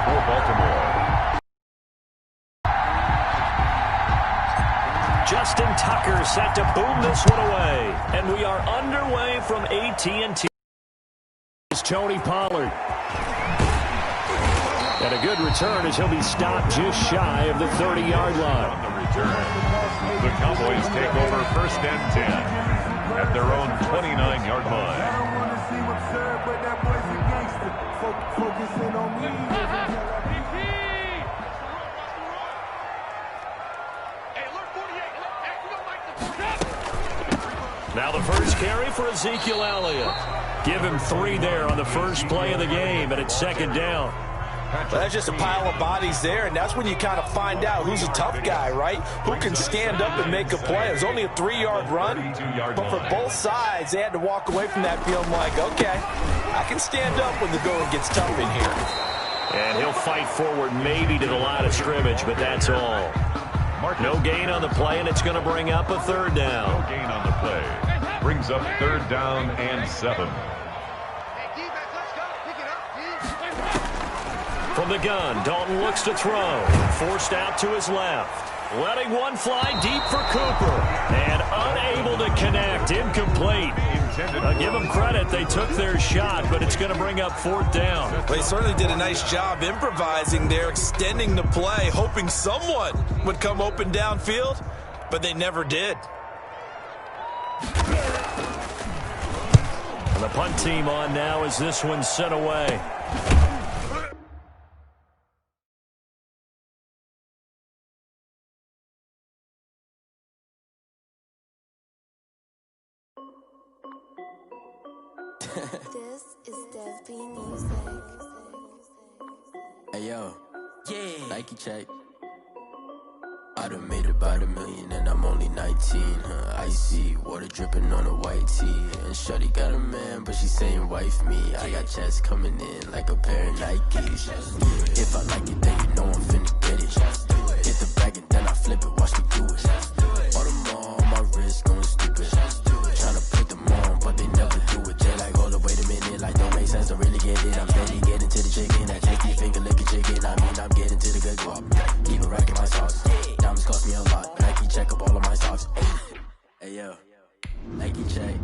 for Baltimore. Justin Tucker set to boom this one away. And we are underway from AT&T. It's Tony Pollard. And a good return as he'll be stopped just shy of the 30-yard line. On the return, the Cowboys take over 1st and 10 at their own 29-yard line. Now the first carry for Ezekiel Elliott. Give him 3 there on the first play of the game, and it's 2nd down. Well, that's just a pile of bodies there, and that's when you kind of find out who's a tough guy, right? Who can stand up and make a play. It was only a 3-yard run, but for both sides, they had to walk away from that feeling like, okay, I can stand up when the going gets tough in here. And he'll fight forward maybe to the line of scrimmage, but that's all. No gain on the play, and it's going to bring up a 3rd down. No gain on the play. Brings up 3rd down and 7. From the gun, Dalton looks to throw. Forced out to his left. Letting one fly deep for Cooper. And unable to connect. Incomplete. Give them credit. They took their shot, but it's going to bring up 4th down. Well, they certainly did a nice job improvising there, extending the play, hoping someone would come open downfield, but they never did. And the punt team on now as this one's sent away. This is Dev B Music. Hey yo, yeah, Nike check. I done made about $1 million and I'm only 19. Icy water dripping on a white tee. And shorty got a man, but she saying wife me. I got checks coming in like a pair of Nikes. If I like it, then you know I'm finna get it. Hit the bag and then I flip it, watch me do it. All on my wrist going stupid. Tryna put them on, but they never do it. They like, hold up, wait a minute, like don't make sense, don't really get it. I'm steady getting to the chicken, that tasty finger licking chicken. I mean, I'm getting to the good guap. Keep it racking my sauce. Diamonds cost me a lot. Nike check up all of my socks. Hey yo, Nike check.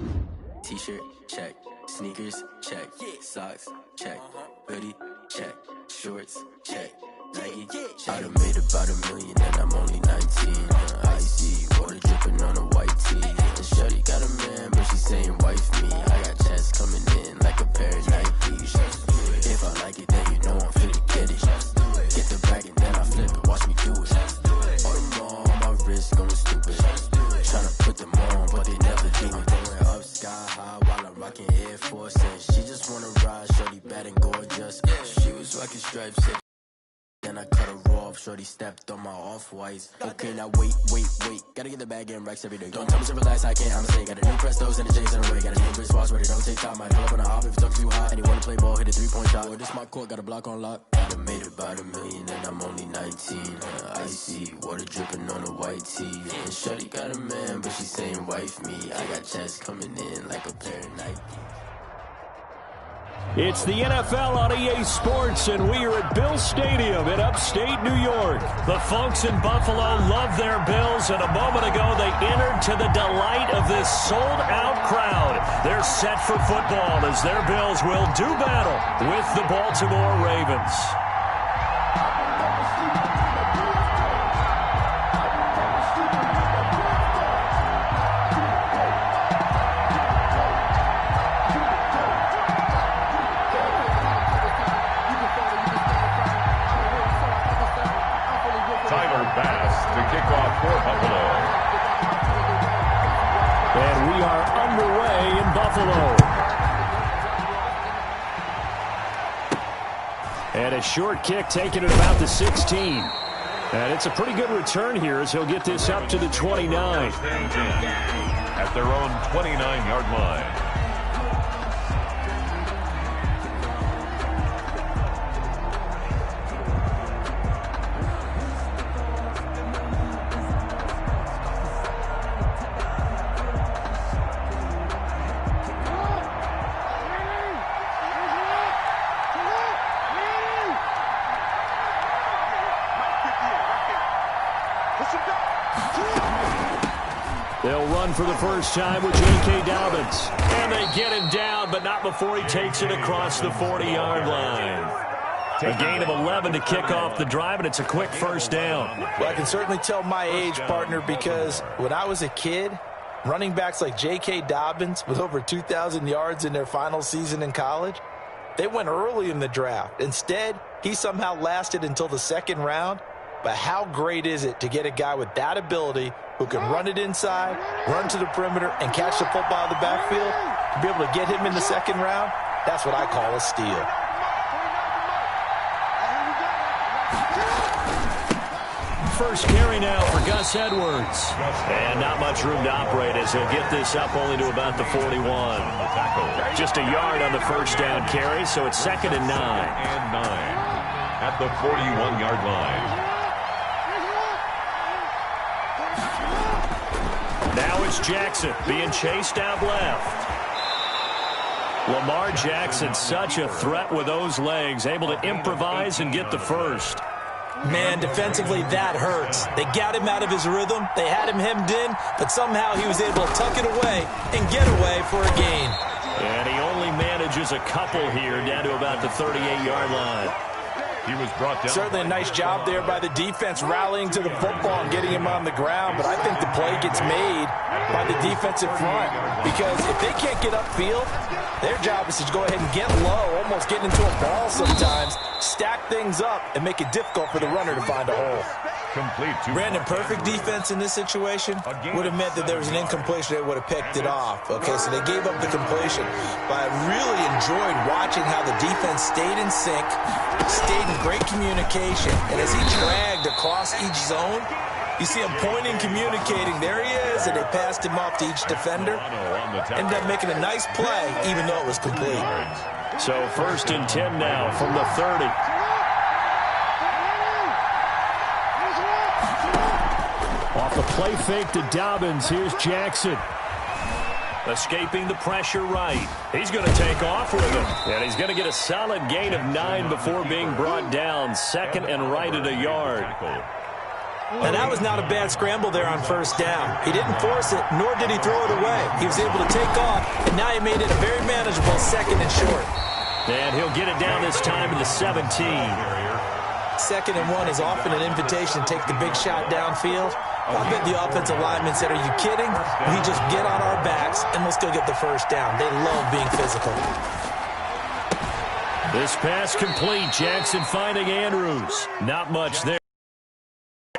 T-shirt check. Sneakers check. Socks check. Hoodie check. Shorts check. Nike I done made about $1 million and I'm only 19. Icy water dripping on a white tee. And shorty got a man, but she saying wife me. I got checks coming in like a pair of Nikes. If I like it, then you know I'm finna get it. Get the bag and then I flip it, watch me do it. All them on my wrist going stupid. Tryna put them on, but they never do it. Going up sky high while I'm rocking Air Force. And she just wanna ride, shorty bad and gorgeous. She was rocking stripes. Then I cut her off, shorty stepped on my off-whites. Okay, now wait. Gotta get the bag and racks every day. Don't tell me to relax, I can't, I'ma say. Got a new Prestos and the J's in the way. Got a new Chris Foss, but it don't take time. Might pull up on the hop if it's up too high. And you wanna play ball, hit a 3-point shot. Or this my court, got a block on lock. I done made about $1 million and I'm only 19. Icy, water dripping on a white tee. And shorty got a man, but she saying wife me. I got checks coming in like a pair of Nike. It's the NFL on EA Sports, and we are at Bill Stadium in upstate New York. The folks in Buffalo love their Bills, and a moment ago they entered to the delight of this sold-out crowd. They're set for football as their Bills will do battle with the Baltimore Ravens. And we are underway in Buffalo. And a short kick taken at about the 16. And it's a pretty good return here as he'll get this up to the 29. At their own 29-yard line. They'll run for the first time with J.K. Dobbins. And they get him down, but not before he takes it across the 40-yard line. A gain of 11 to kick off the drive, and it's a quick first down. Well, I can certainly tell my age, partner, because when I was a kid, running backs like J.K. Dobbins with over 2,000 yards in their final season in college, they went early in the draft. Instead, he somehow lasted until the second round. But how great is it to get a guy with that ability who can run it inside, run to the perimeter, and catch the football in the backfield? To be able to get him in the second round, that's what I call a steal. First carry now for Gus Edwards. And not much room to operate as he'll get this up only to about the 41. Just a yard on the first down carry, so it's 2nd and 9. And 9 at the 41-yard line. Now it's Jackson being chased out left. Lamar Jackson, such a threat with those legs, able to improvise and get the first. Man, defensively, that hurts. They got him out of his rhythm. They had him hemmed in, but somehow he was able to tuck it away and get away for a gain. And he only manages a couple here down to about the 38-yard line. He was brought down. Certainly a nice job there by the defense rallying to the football and getting him on the ground, but I think the play gets made by the defensive front because if they can't get upfield, their job is to go ahead and get low, almost get into a ball sometimes, stack things up, and make it difficult for the runner to find a hole. Complete. Brandon, perfect defense in this situation would have meant that there was an incompletion. They would have picked it off. Okay, so they gave up the completion. But I really enjoyed watching how the defense stayed in sync, stayed in great communication. And as he dragged across each zone, you see him pointing, communicating. There he is, and they passed him off to each defender. Ended up making a nice play, even though it was complete. So 1st and 10 now from the 30. Off the play fake to Dobbins, here's Jackson. Escaping the pressure right. He's going to take off with him. And he's going to get a solid gain of 9 before being brought down. 2nd and right at a yard. And that was not a bad scramble there on first down. He didn't force it, nor did he throw it away. He was able to take off, and now he made it a very manageable 2nd and short. And he'll get it down this time to the 17. 2nd and 1 is often an invitation to take the big shot downfield. I bet the offensive lineman said, are you kidding? We just get on our backs, and we'll still get the first down. They love being physical. This pass complete. Jackson finding Andrews. Not much there.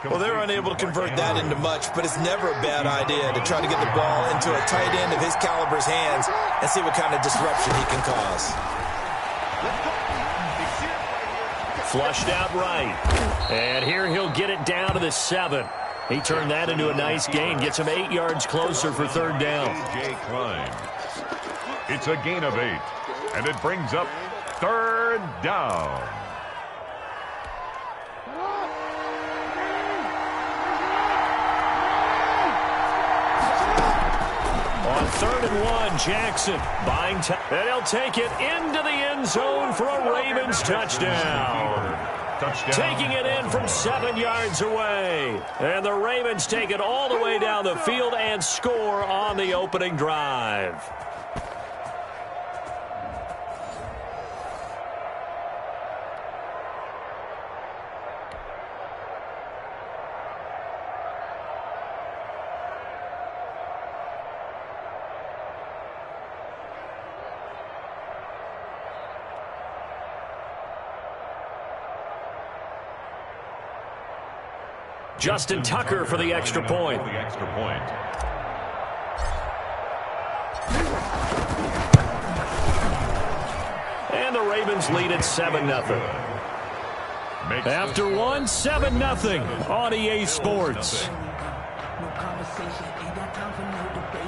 Well, they're unable to convert that into much, but it's never a bad idea to try to get the ball into a tight end of his caliber's hands and see what kind of disruption he can cause. Flushed out right. And here he'll get it down to the 7. He turned that into a nice gain. Gets him 8 yards closer for 3rd down. Jay Klein. It's a gain of 8. And it brings up 3rd down. On 3rd and 1, Jackson buying time. And he'll take it into the end zone for a Ravens touchdown. Taking it in from 7 yards away. And the Ravens take it all the way down the field and score on the opening drive. Justin Tucker for the extra point. And the Ravens lead at 7-0. After 1, 7-0 on EA Sports. No conversation, ain't got time for no debate.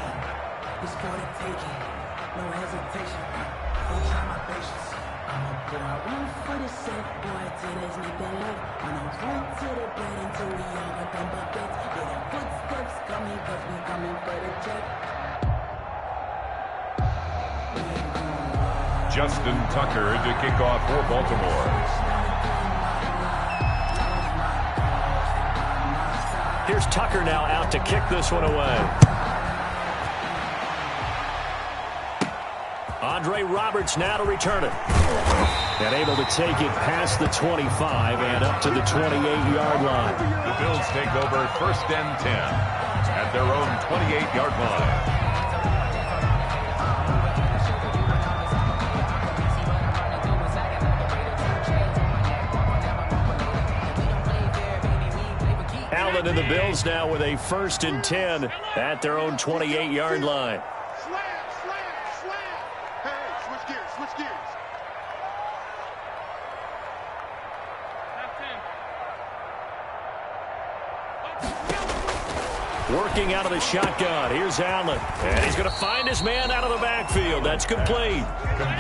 It's for the taking, no hesitation. Don't try my patience. I'm a boy, I run for the set, boy, till there's nothing left. I'm a run to the bed until we all got them buckets. Yeah, the footsteps coming, cause we coming for the check. Justin Tucker to kick off for Baltimore. Here's Tucker now out to kick this one away. Andre Roberts now to return it. And able to take it past the 25 and up to the 28-yard line. The Bills take over 1st and 10 at their own 28-yard line. Allen and the Bills now with a 1st and 10 at their own 28-yard line. Working out of the shotgun. Here's Allen. And he's going to find his man out of the backfield. That's complete.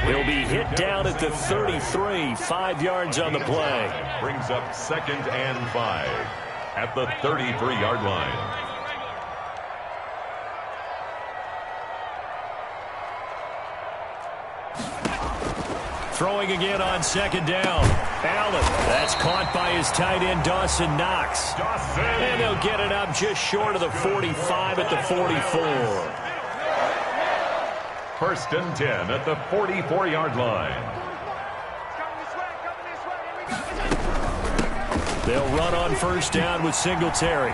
He'll be hit down at the 33. 5 yards on the play. Brings up 2nd and 5 at the 33-yard line. Throwing again on 2nd down. Allen. That's caught by his tight end, Dawson Knox. And they'll get it up just short of the 45 at the 44. 1st and 10 at the 44-yard line. They'll run on 1st down with Singletary.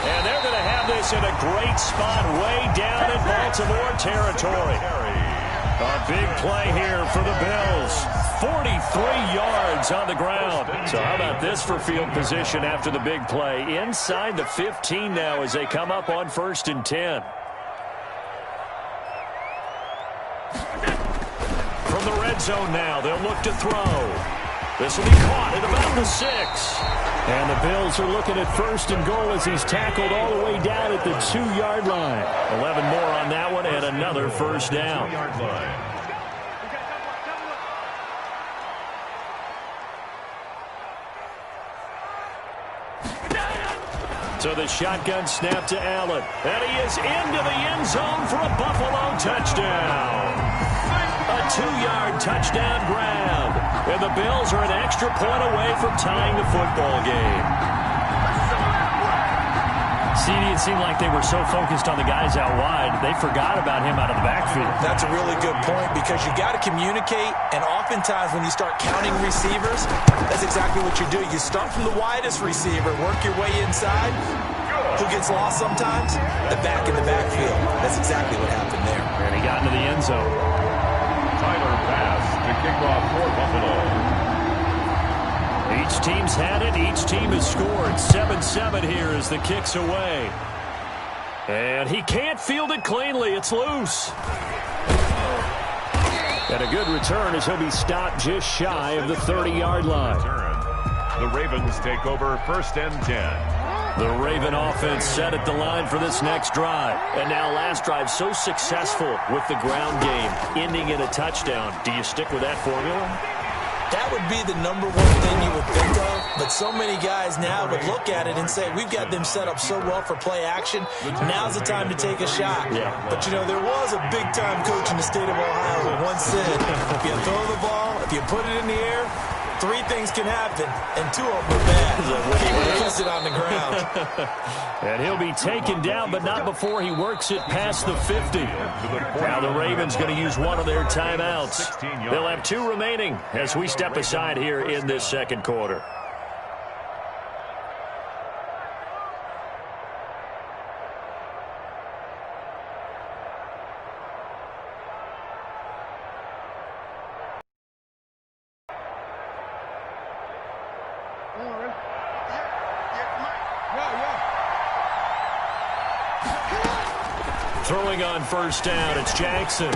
And they're going to have this in a great spot way down in Baltimore territory. A big play here for the Bills. 43 yards on the ground. So how about this for field position after the big play? Inside the 15 now as they come up on 1st and 10. From the red zone now, they'll look to throw. This will be caught at about the 6. And the Bills are looking at 1st and goal as he's tackled all the way down at the 2-yard line. 11 more on that one and another 1st down. So the shotgun snap to Allen. And he is into the end zone for a Buffalo touchdown. A 2-yard touchdown grab. And the Bills are an extra point away from tying the football game. CD, it seemed like they were so focused on the guys out wide, they forgot about him out of the backfield. That's a really good point because you got to communicate, and oftentimes when you start counting receivers, that's exactly what you do. You start from the widest receiver, work your way inside. Who gets lost sometimes? The back in the backfield. That's exactly what happened there. And he got into the end zone. Tyler pass to kick off for Buffalo. Each team's had it. Each team has scored. 7-7 here as the kick's away. And he can't field it cleanly. It's loose. And a good return as he'll be stopped just shy of the 30-yard line. The Ravens take over 1st and 10. The Raven offense set at the line for this next drive. And now last drive so successful with the ground game, ending in a touchdown. Do you stick with that formula? That would be the #1 thing you would think of, but so many guys now would look at it and say, we've got them set up so well for play action, now's the time to take a shot. Yeah. But, you know, there was a big-time coach in the state of Ohio who once said, if you throw the ball, if you put it in the air, 3 things can happen, and 2 of them are bad. He puts it on the ground. And he'll be taken down, but not before he works it past the 50. Now the Ravens going to use one of their timeouts. They'll have 2 remaining as we step aside here in this second quarter. Throwing on 1st down, it's Jackson.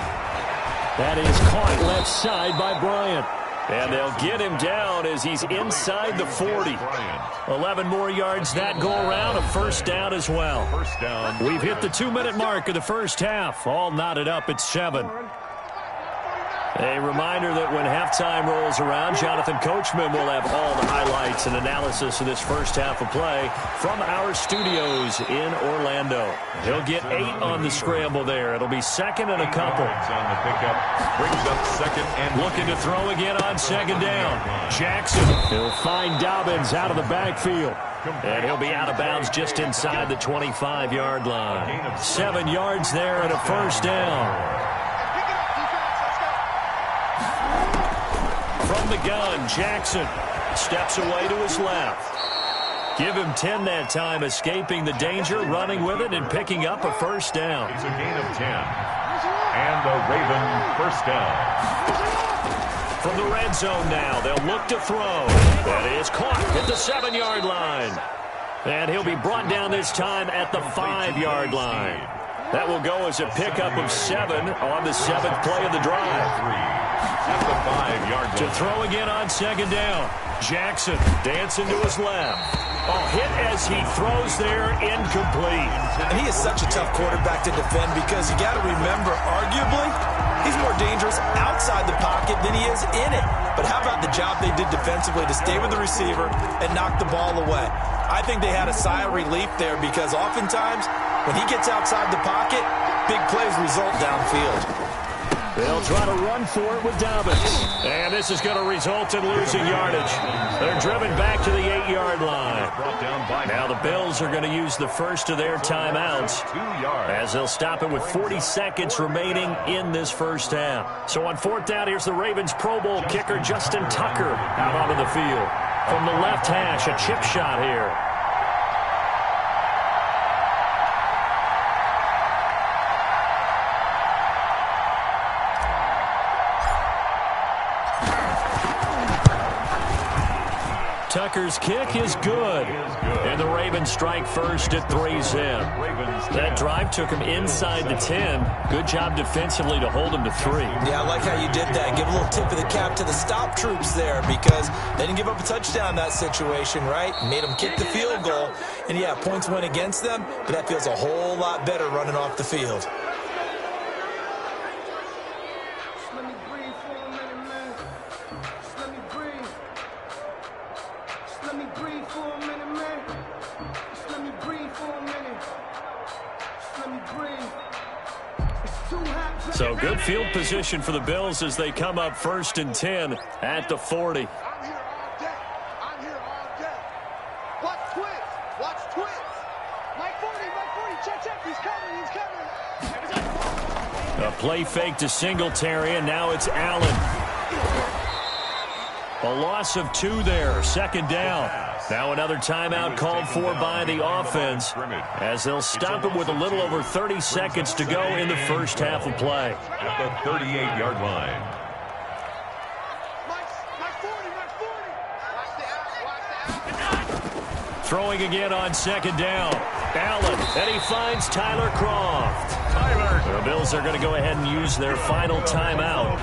That is caught left side by Bryant. And they'll get him down as he's inside the 40. 11 more yards that go around, a 1st down as well. We've hit the 2-minute mark of the first half. All knotted up at 7. A reminder that when halftime rolls around, Jonathan Coachman will have all the highlights and analysis of this first half of play from our studios in Orlando. He'll get 8 on the scramble there. It'll be 2nd and a couple. On the pickup, brings up 2nd and looking to throw again on 2nd down. Jackson, he'll find Dobbins out of the backfield. And he'll be out of bounds just inside the 25-yard line. 7 yards there and a first down. From the gun, Jackson steps away to his left. Give him 10 that time, escaping the danger, running with it, and picking up a first down. It's a gain of 10. And a Raven first down. From the red zone now, they'll look to throw. That is caught at the 7-yard line. And he'll be brought down this time at the 5-yard line. That will go as a pickup of 7 on the 7th play of the drive. At the 5-yard line. To throw again on second down. Jackson dancing to his left. Hit as he throws there, incomplete. And he is such a tough quarterback to defend because you got to remember, arguably, he's more dangerous outside the pocket than he is in it. But how about the job they did defensively to stay with the receiver and knock the ball away? I think they had a sigh of relief there because oftentimes when he gets outside the pocket, big plays result downfield. They'll try to run for it with Dobbins. And this is going to result in losing yardage. They're driven back to the 8-yard line. Now the Bills are going to use the first of their timeouts as they'll stop it with 40 seconds remaining in this first half. So on 4th down, here's the Ravens Pro Bowl kicker Justin Tucker out onto the field. From the left hash, a chip shot here. Tucker's kick is good. And the Ravens strike first at 3-zip. That drive took him inside the 10. Good job defensively to hold him to 3. Yeah, I like how you did that. Give a little tip of the cap to the stop troops there because they didn't give up a touchdown in that situation, right? Made them kick the field goal. And, yeah, points went against them, but that feels a whole lot better running off the field. So good field position for the Bills as they come up 1st and 10 at the 40. I'm here all day. I'm here all day. Watch twins. Watch twins. Mike 40, check. He's coming. A play fake to Singletary, and now it's Allen. A loss of 2 there, 2nd down. Now another timeout called for by the offense as they'll stop it with a little over 30 seconds to go in the first half of play. At the 38-yard line. Mike 40. Watch the out. Throwing again on 2nd down. Allen, and he finds Tyler Croft. The Bills are going to go ahead and use their final timeout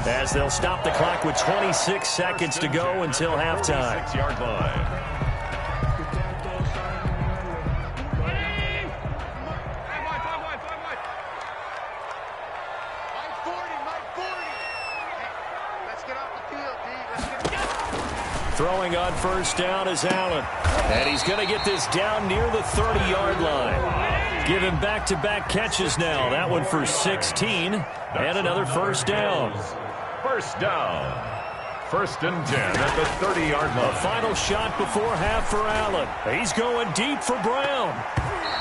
as they'll stop the clock with 26 seconds to go until halftime. 6-yard line. Throwing on 1st down is Allen. And he's going to get this down near the 30-yard line. Give him back-to-back catches now. That one for 16. And another first down. First down. 1st and 10 at the 30-yard line. A final shot before half for Allen. He's going deep for Brown.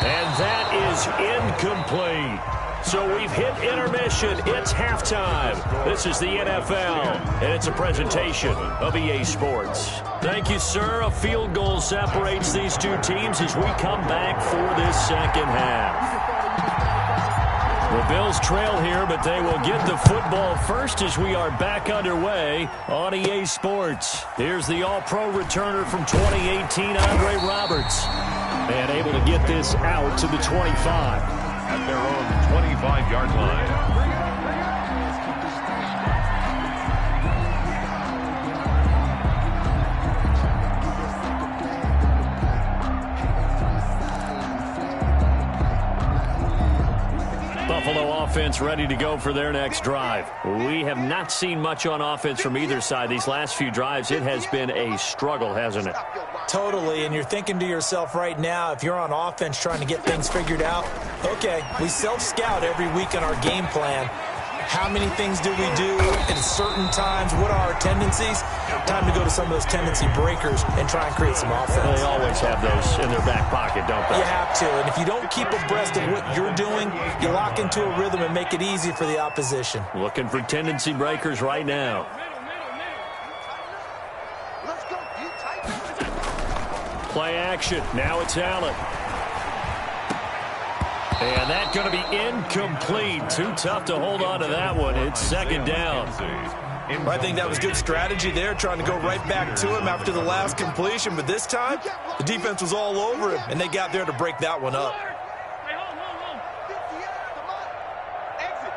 And that is incomplete. So we've hit intermission. It's halftime. This is the NFL, and it's a presentation of EA Sports. Thank you, sir. A field goal separates these two teams as we come back for this second half. The Bills trail here, but they will get the football first as we are back underway on EA Sports. Here's the All-Pro returner from 2018, Andre Roberts. And able to get this out to the 25. At their own 25-yard line. Buffalo offense ready to go for their next drive. We have not seen much on offense from either side. These last few drives, it has been a struggle, hasn't it? Totally, and you're thinking to yourself right now, if you're on offense trying to get things figured out, okay, we self-scout every week on our game plan. How many things do we do at certain times? What are our tendencies? Time to go to some of those tendency breakers and try and create some offense. They always have those in their back pocket, don't they? You have to, and if you don't keep abreast of what you're doing, you lock into a rhythm and make it easy for the opposition. Looking for tendency breakers right now. Let's go. You tight. Play action. Now it's Allen. And that's going to be incomplete. Too tough to hold on to that one. It's second down. I think that was good strategy there, trying to go right back to him after the last completion. But this time, the defense was all over him, and they got there to break that one up. Exit.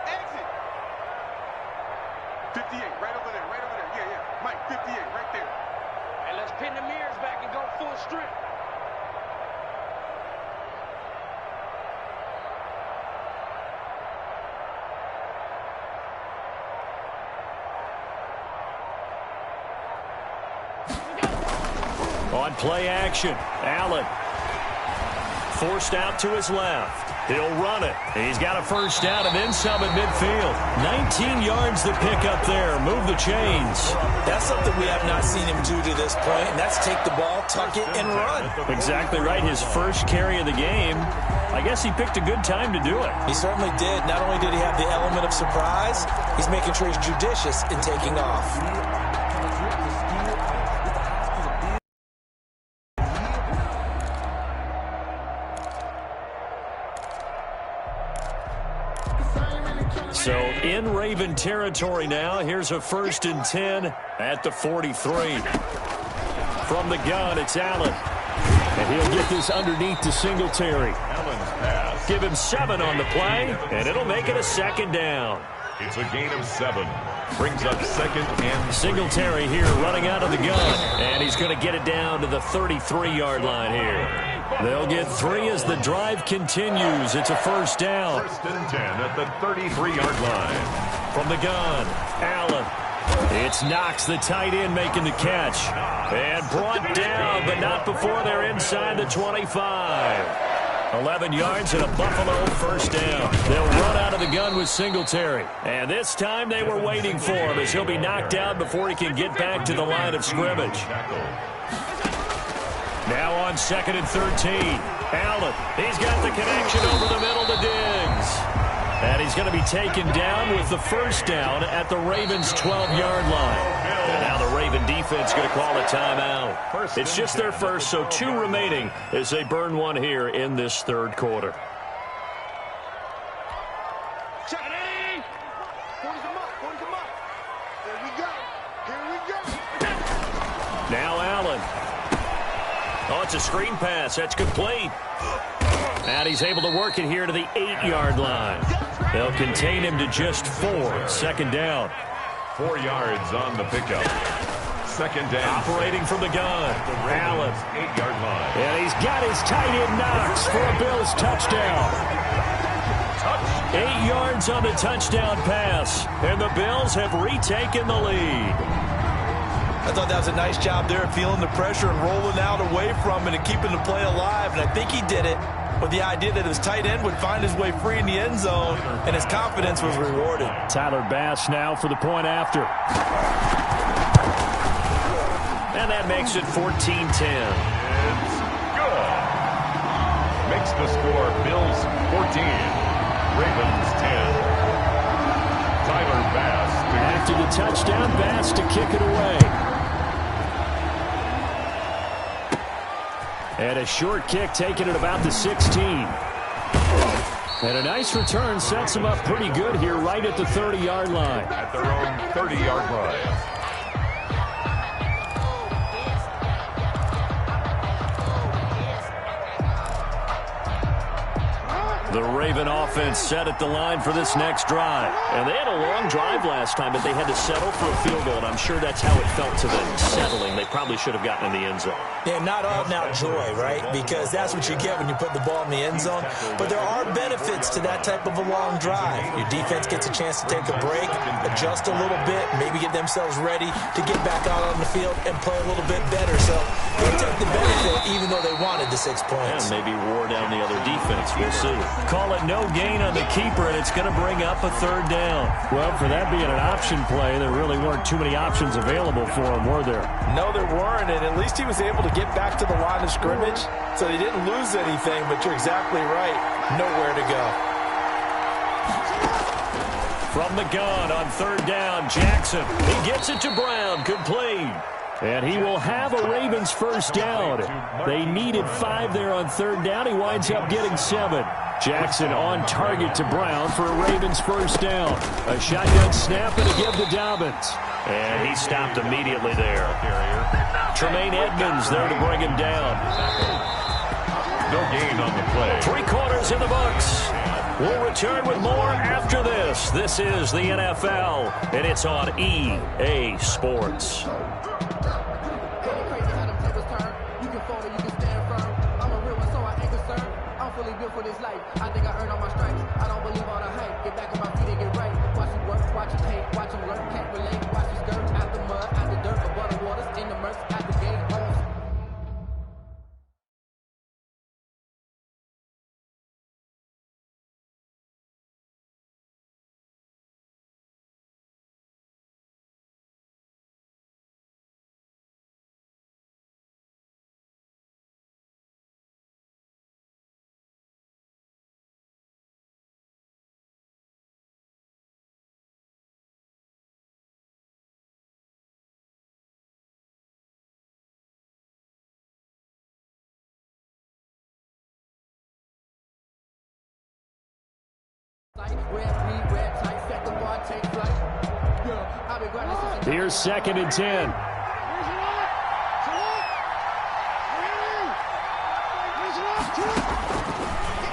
58, right over there. Yeah. Mike, 58, right there. And let's pin the mirrors back and go full strip. On play action, Allen forced out to his left. He'll run it. He's got a first down and then some at midfield. 19 yards to pick up there. Move the chains. That's something we have not seen him do to this point, and that's take the ball, tuck it, and run. Exactly right. His first carry of the game. I guess he picked a good time to do it. He certainly did. Not only did he have the element of surprise, he's making sure he's judicious in taking off. So in Raven territory now. Here's a 1st and 10 at the 43. From the gun, it's Allen. And he'll get this underneath to Singletary. Give him 7 on the play, and it'll make it a second down. It's a gain of 7. Brings up second and Singletary here running out of the gun. And he's going to get it down to the 33-yard line here. They'll get 3 as the drive continues. It's a first down. 1st and 10 at the 33-yard line. From the gun, Allen. It's Knox, the tight end, making the catch. And brought down, but not before they're inside the 25. 11 yards and a Buffalo first down. They'll run out of the gun with Singletary. And this time they were waiting for him as he'll be knocked down before he can get back to the line of scrimmage. Now on 2nd and 13. Allen, he's got the connection over the middle to Diggs. And he's going to be taken down with the first down at the Ravens' 12-yard line. And now the Raven defense going to call a timeout. It's just their first, so 2 remaining as they burn one here in this third quarter. Check it. 40 come up. Here we go. Now Allen. Oh, it's a screen pass. That's complete. And he's able to work it here to the 8-yard line. They'll contain him to just 4. Second down. 4 yards on the pickup. Second down. Operating from the gun. Allen. 8-yard line. And he's got his tight end Knox for a Bills touchdown. 8 yards on the touchdown pass. And the Bills have retaken the lead. I thought that was a nice job there of feeling the pressure and rolling out away from it and keeping the play alive. And I think he did it with the idea that his tight end would find his way free in the end zone, and his confidence was rewarded. Tyler Bass now for the point after. And that makes it 14-10. It's good. Makes the score Bills 14, Ravens 10. Tyler Bass. After the touchdown, Bass to kick it away. And a short kick taken at about the 16. And a nice return sets them up pretty good here right at the 30-yard line. At their own 30-yard line. The Raven offense set at the line for this next drive. And they had a long drive last time, but they had to settle for a field goal, and I'm sure that's how it felt to them, settling. They probably should have gotten in the end zone. Yeah, not out-and-out joy, right? Because that's what you get when you put the ball in the end zone. But there are benefits to that type of a long drive. Your defense gets a chance to take a break, adjust a little bit, maybe get themselves ready to get back out on the field and play a little bit better. So they'll take the benefit even though they wanted the 6 points. And maybe wore down the other defense. We'll see. call it no gain on the keeper, and it's going to bring up a third down. Well, for that being an option play, there really weren't too many options available for him, were there? No, there weren't, and at least he was able to get back to the line of scrimmage, so he didn't lose anything, but you're exactly right. Nowhere to go. From the gun on third down, Jackson. He gets it to Brown. Complete. And he will have a Ravens first down. They needed 5 there on third down. He winds up getting 7. Jackson on target to Brown for a Ravens first down. A shotgun snap and a give to Dobbins. And he stopped immediately there. Tremaine Edmonds there to bring him down. No gain on the play. 3 quarters in the books. We'll return with more after this. This is the NFL, and it's on EA Sports. For this life, I think I earned all my stripes. I don't believe all the hype. Get back on my feet and get right. Watch him work, watch him paint, watch him learn. Can't relate. Watch his skirt out the mud, out the dirt, above the waters, in the murks, out the game. Here's 2nd and 10.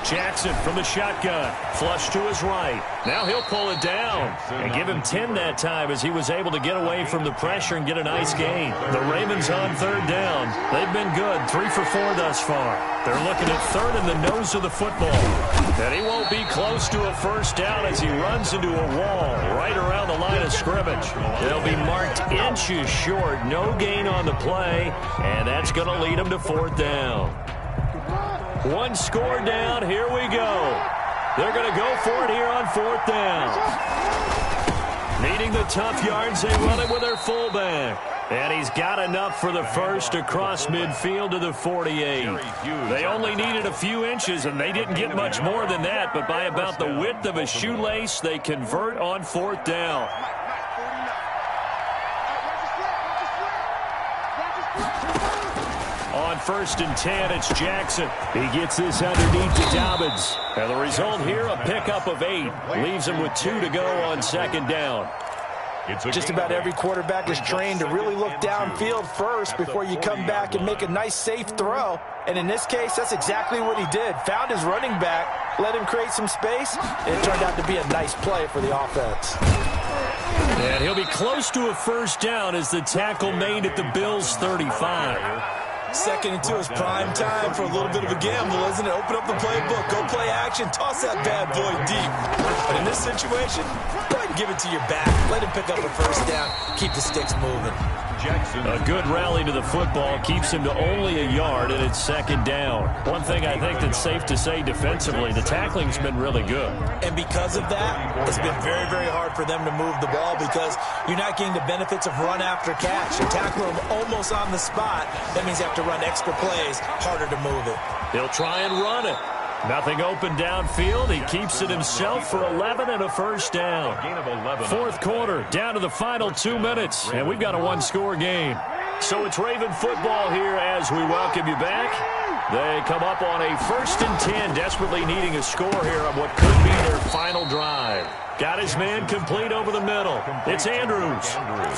Jackson from the shotgun. Flush to his right. Now he'll pull it down. And give him 10 that time as he was able to get away from the pressure and get a nice gain. The Ravens on third down. They've been good. 3 for 4 thus far. They're looking at third in the nose of the football. And he won't be close to a first down as he runs into a wall right around the line of scrimmage. They'll be marked inches short. No gain on the play. And that's going to lead him to 4th down. 1 score down. Here we go. They're going to go for it here on 4th down. Needing the tough yards, they run it with their fullback. And he's got enough for the first across midfield to the 48. They only needed a few inches, and they didn't get much more than that. But by about the width of a shoelace, they convert on 4th down. On 1st and 10, it's Jackson. He gets this underneath to Dobbins. And the result here, a pickup of 8. Leaves him with 2 to go on 2nd down. Just about every quarterback is trained to really look downfield first before you come back and make a nice, safe throw. And in this case, that's exactly what he did. Found his running back, let him create some space, and it turned out to be a nice play for the offense. And he'll be close to a first down as the tackle made at the Bills' 35. 2nd and 2 is prime time for a little bit of a gamble, isn't it? Open up the playbook, go play action, toss that bad boy deep. But in this situation, go ahead and give it to your back. Let him pick up a first down, keep the sticks moving. A good rally to the football keeps him to only a yard, and it's 2nd down. One thing I think that's safe to say defensively, the tackling's been really good. And because of that, it's been very, very hard for them to move the ball because you're not getting the benefits of run after catch. You tackle them almost on the spot. That means you have to run extra plays, harder to move it. He'll try and run it. Nothing open downfield. He keeps it himself for 11 and a first down. 4th quarter, down to the final 2 minutes, and we've got a 1-score game. So it's Raven football here as we welcome you back. They come up on a 1st and 10, desperately needing a score here on what could be their final drive. Got his man complete over the middle. It's Andrews.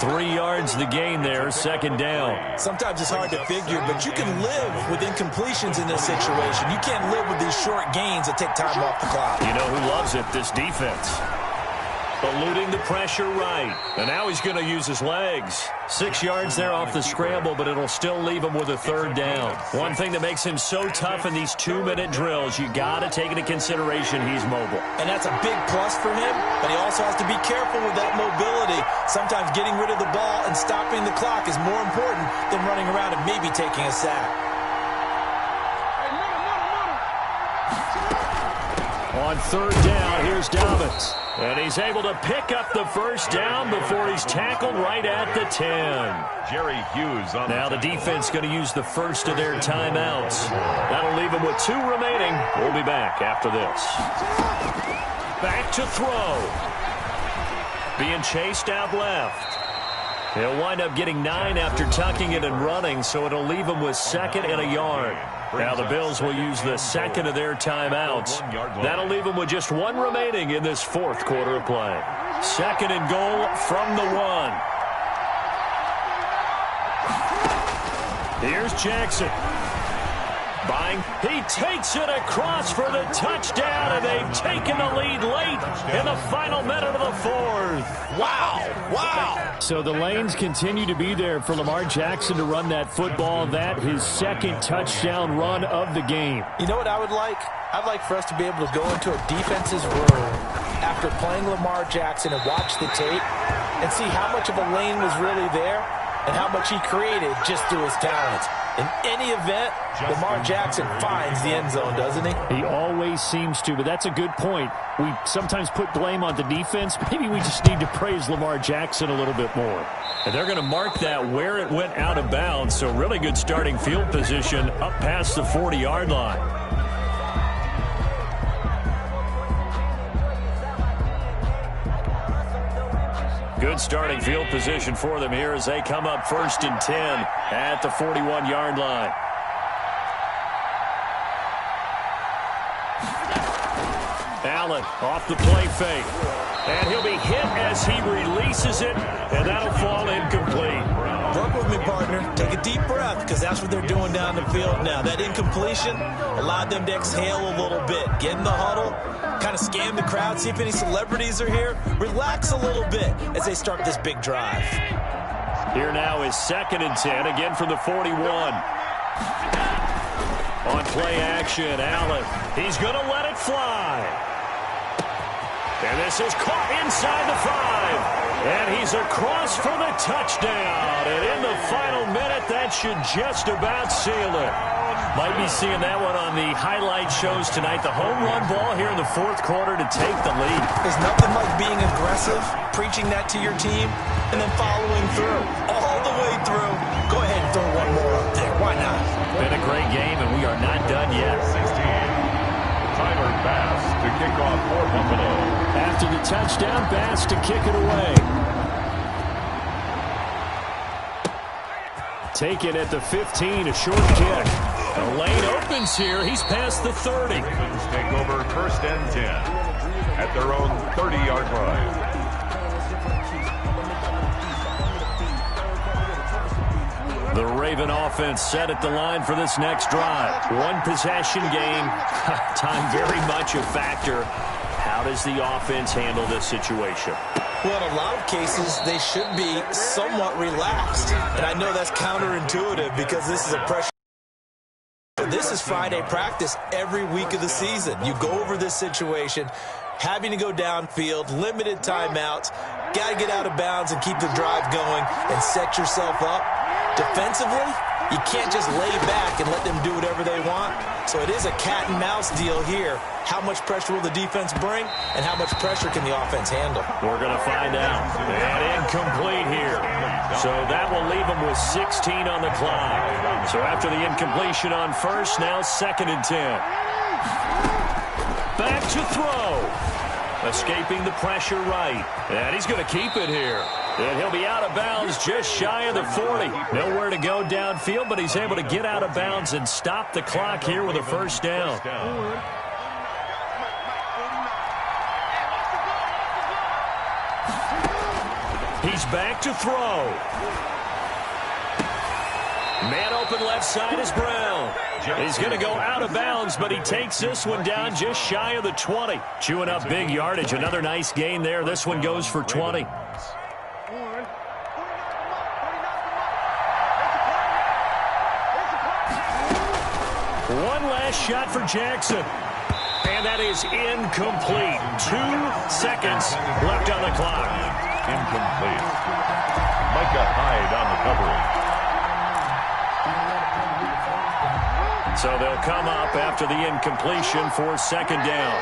3 yards the gain there, 2nd down. Sometimes it's hard to figure, but you can live with incompletions in this situation. You can't live with these short gains that take time off the clock. You know who loves it? This defense. Eluding the pressure right. And now he's going to use his legs. 6 yards there off the scramble, but it'll still leave him with a 3rd down. One thing that makes him so tough in these 2-minute drills, you got to take into consideration he's mobile. And that's a big plus for him, but he also has to be careful with that mobility. Sometimes getting rid of the ball and stopping the clock is more important than running around and maybe taking a sack. On third down, here's Dobbins. And he's able to pick up the first down before he's tackled right at the 10. Jerry Hughes on now the defense going to use the first of their timeouts. That'll leave them with 2 remaining. We'll be back after this. Back to throw. Being chased out left. He'll wind up getting 9 after tucking it and running, so it'll leave him with 2nd and a yard. Now the Bills will use the second of their timeouts. That'll leave them with just 1 remaining in this 4th quarter of play. 2nd and goal from the 1. Here's Jackson. Buying. He takes it across for the touchdown, and they've taken the lead late in the final minute of the 4th. Wow. Wow. So the lanes continue to be there for Lamar Jackson to run that football. That his 2nd touchdown run of the game. You know what I would like? I'd like for us to be able to go into a defense's room after playing Lamar Jackson and watch the tape and see how much of a lane was really there and how much he created just through his talents. In any event, Lamar Jackson finds the end zone, doesn't he? He always seems to, but that's a good point. We sometimes put blame on the defense. Maybe we just need to praise Lamar Jackson a little bit more. And they're going to mark that where it went out of bounds, so really good starting field position up past the 40-yard line. Good starting field position for them here as they come up 1st and 10 at the 41-yard line. Allen off the play fake. And he'll be hit as he releases it, and that'll fall incomplete. Work with me, partner. Take a deep breath, because that's what they're doing down the field now. That incompletion allowed them to exhale a little bit. Get in the huddle, kind of scan the crowd, see if any celebrities are here. Relax a little bit as they start this big drive. Here now is 2nd and 10, again from the 41. On play action, Allen. He's going to let it fly. And this is caught inside the 5. And he's across for the touchdown. And in the final minute, that should just about seal it. Might be seeing that one on the highlight shows tonight. The home run ball here in the 4th quarter to take the lead. There's nothing like being aggressive, preaching that to your team, and then following through. All the way through. Go ahead and throw one more up there. Why not? Been a great game, and we are not done yet. 16. Tyler Bass to kick off for Buffalo. After the touchdown, Bass to kick it away. Take it at the 15, a short kick. The lane opens here. He's past the 30. Ravens take over 1st and 10 at their own 30-yard line. The Raven offense set at the line for this next drive. 1 possession game. Time very much a factor. How does the offense handle this situation? Well, in a lot of cases, they should be somewhat relaxed. And I know that's counterintuitive because this is a pressure. This is Friday practice every week of the season. You go over this situation, having to go downfield, limited timeouts, got to get out of bounds and keep the drive going and set yourself up. Defensively, you can't just lay back and let them do whatever they want. So it is a cat and mouse deal here. How much pressure will the defense bring, and how much pressure can the offense handle? We're going to find out. And incomplete here. So that will leave them with 16 on the clock. So after the incompletion on 1st, now 2nd and 10. Back to throw. Escaping the pressure right. And he's going to keep it here. And he'll be out of bounds just shy of the 40. Nowhere to go downfield, but he's able to get out of bounds and stop the clock here with a 1st down. He's back to throw. Man open left side is Brown. He's going to go out of bounds, but he takes this one down just shy of the 20. Chewing up big yardage. Another nice gain there. This one goes for 20. One last shot for Jackson. And that is incomplete. 2 seconds left on the clock. Incomplete. Micah Hyde on the coverage. So they'll come up after the incompletion for 2nd down.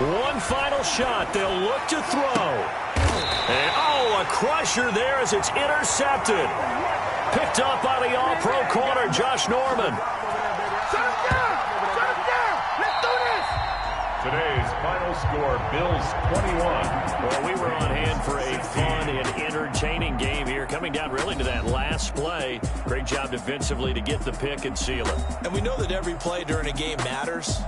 One final shot. They'll look to throw. And, a crusher there as it's intercepted. Picked up by the all-pro corner, Josh Norman. Shut him down! Shut him down! Let's do this! Today's final score, Bills 21. Well, we were on hand for a fun and entertaining game here, coming down really to that last play. Great job defensively to get the pick and seal it. And we know that every play during a game matters.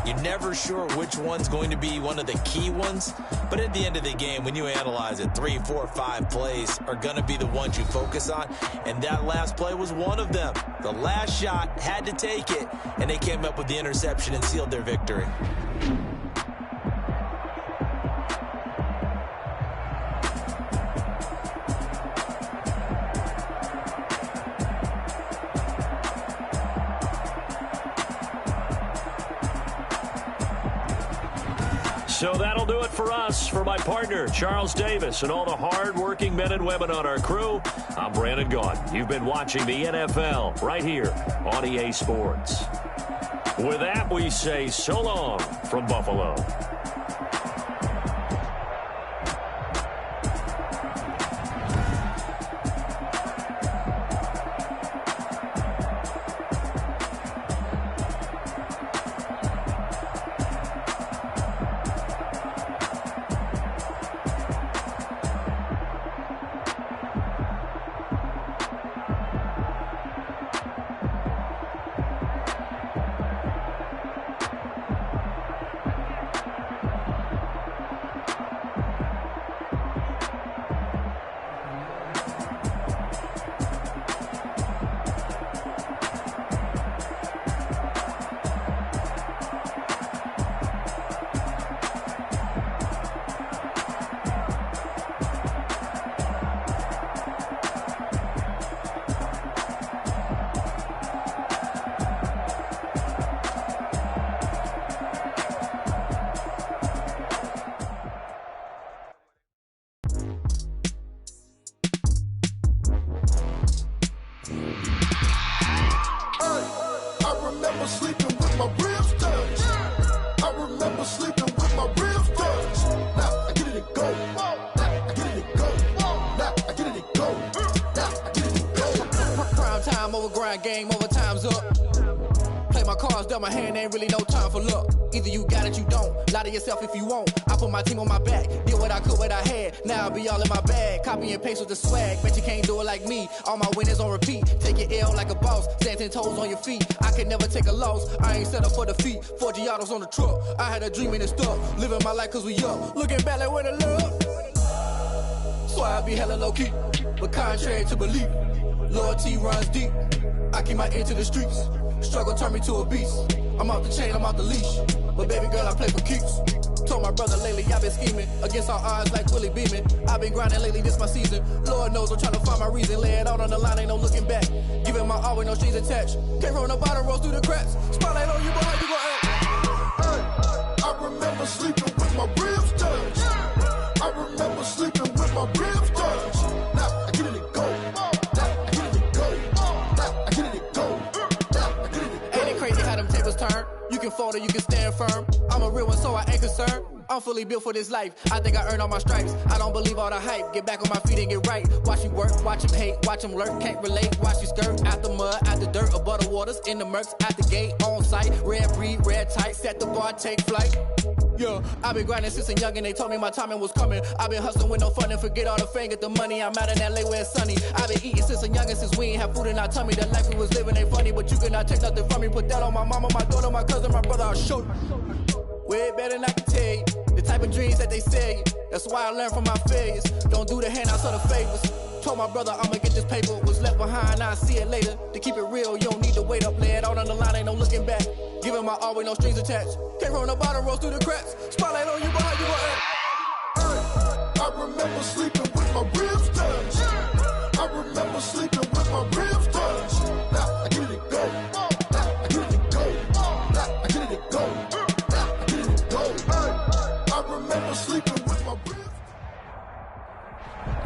You're never sure which one's going to be one of the key ones. But at the end of the game, when you analyze it, 3, 4, 5 plays are going to be the ones you focus on. And that last play was one of them. The last shot had to take it, and they came up with the interception and sealed their victory. So that'll do it for us. For my partner, Charles Davis, and all the hard-working men and women on our crew, I'm Brandon Gaudin. You've been watching the NFL right here on EA Sports. With that, we say so long from Buffalo. Game over, time's up. Play my cards, dealt my hand, ain't really no time for luck. Either you got it, you don't. Lie to yourself if you won't. I put my team on my back, did what I could, what I had. Now I'll be all in my bag. Copy and paste with the swag. Bet you can't do it like me. All my winners on repeat. Take your L like a boss. Stand 10 toes on your feet. I can never take a loss. I ain't set up for defeat. 4 Giottos on the truck. I had a dream and it's stuck. Living my life cause we up. Looking back like where the love. So I be hella low key. But contrary to belief, loyalty runs deep. I keep my ear to the streets. Struggle turned me to a beast. I'm off the chain, I'm off the leash. But baby girl, I play for keeps. Told my brother lately, I've been scheming. Against all odds like Willie Beeman. I've been grinding lately, this my season. Lord knows I'm trying to find my reason. Lay it out on the line, ain't no looking back. Giving my all with no strings attached. Came from the bottom, rose through the cracks. Spotlight on you, boy, how you gon' act? Hey, I remember sleeping with my ribs touched. I remember sleeping with my ribs touched. Now I get it and go. You can fold or you can stand firm. I'm a real one, so I ain't concerned. I'm fully built for this life. I think I earned all my stripes. I don't believe all the hype. Get back on my feet and get right. Watch you work, watch him hate, watch him lurk. Can't relate, watch you skirt. Out the mud, out the dirt, above the waters, in the murks, out the gate, on site. Red breed, red tight, set the bar, take flight. Yeah, I've been grinding since a young and they told me my timing was coming. I've been hustling with no fun and forget all the fame, get the money. I'm out in LA where it's sunny. I've been eating since a young and since we ain't have food in our tummy. The life we was living ain't funny, but you cannot take nothing from me. Put that on my mama, my daughter, my cousin, my brother, I'll show you. Way better than I can tell you. The type of dreams that they sell you. That's why I learned from my failures. Don't do the handouts or the favors. Told my brother I'ma get this paper. Was left behind, I'll see it later. To keep it real, you don't need to wait up. Lay it out on the line, ain't no looking back. Giving my all with no strings attached. Came from the bottom, rose through the cracks. Spotlight on you, boy, how you gon' act? Hey, I remember sleeping with my ribs touched. I remember sleeping with my ribs touched. Now I get it and go. Now I get it and go. Now I get it and go. Now I get it and go. Hey, I remember sleeping with my ribs.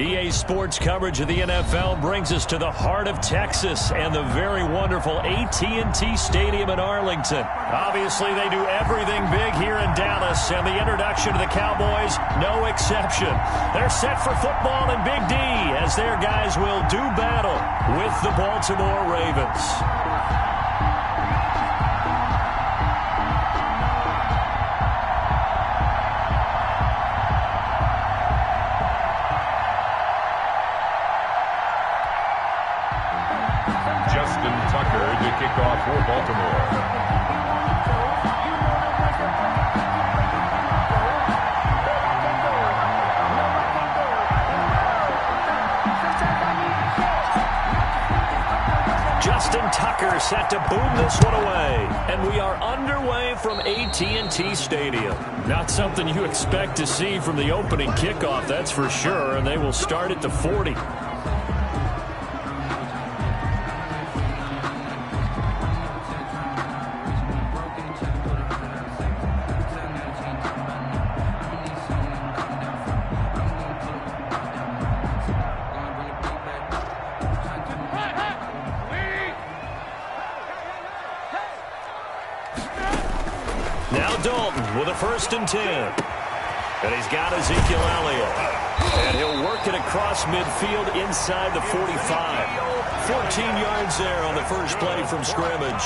EA Sports coverage of the NFL brings us to the heart of Texas and the very wonderful AT&T Stadium in Arlington. Obviously, they do everything big here in Dallas, and the introduction to the Cowboys, no exception. They're set for football in Big D as their guys will do battle with the Baltimore Ravens. Kickoff for Baltimore. Justin Tucker set to boom this one away. And we are underway from AT&T Stadium. Not something you expect to see from the opening kickoff, that's for sure. And they will start at the 40. Now Dalton with a 1st and 10. And he's got Ezekiel Elliott. And he'll work it across midfield inside the 45. 14 yards there on the first play from scrimmage.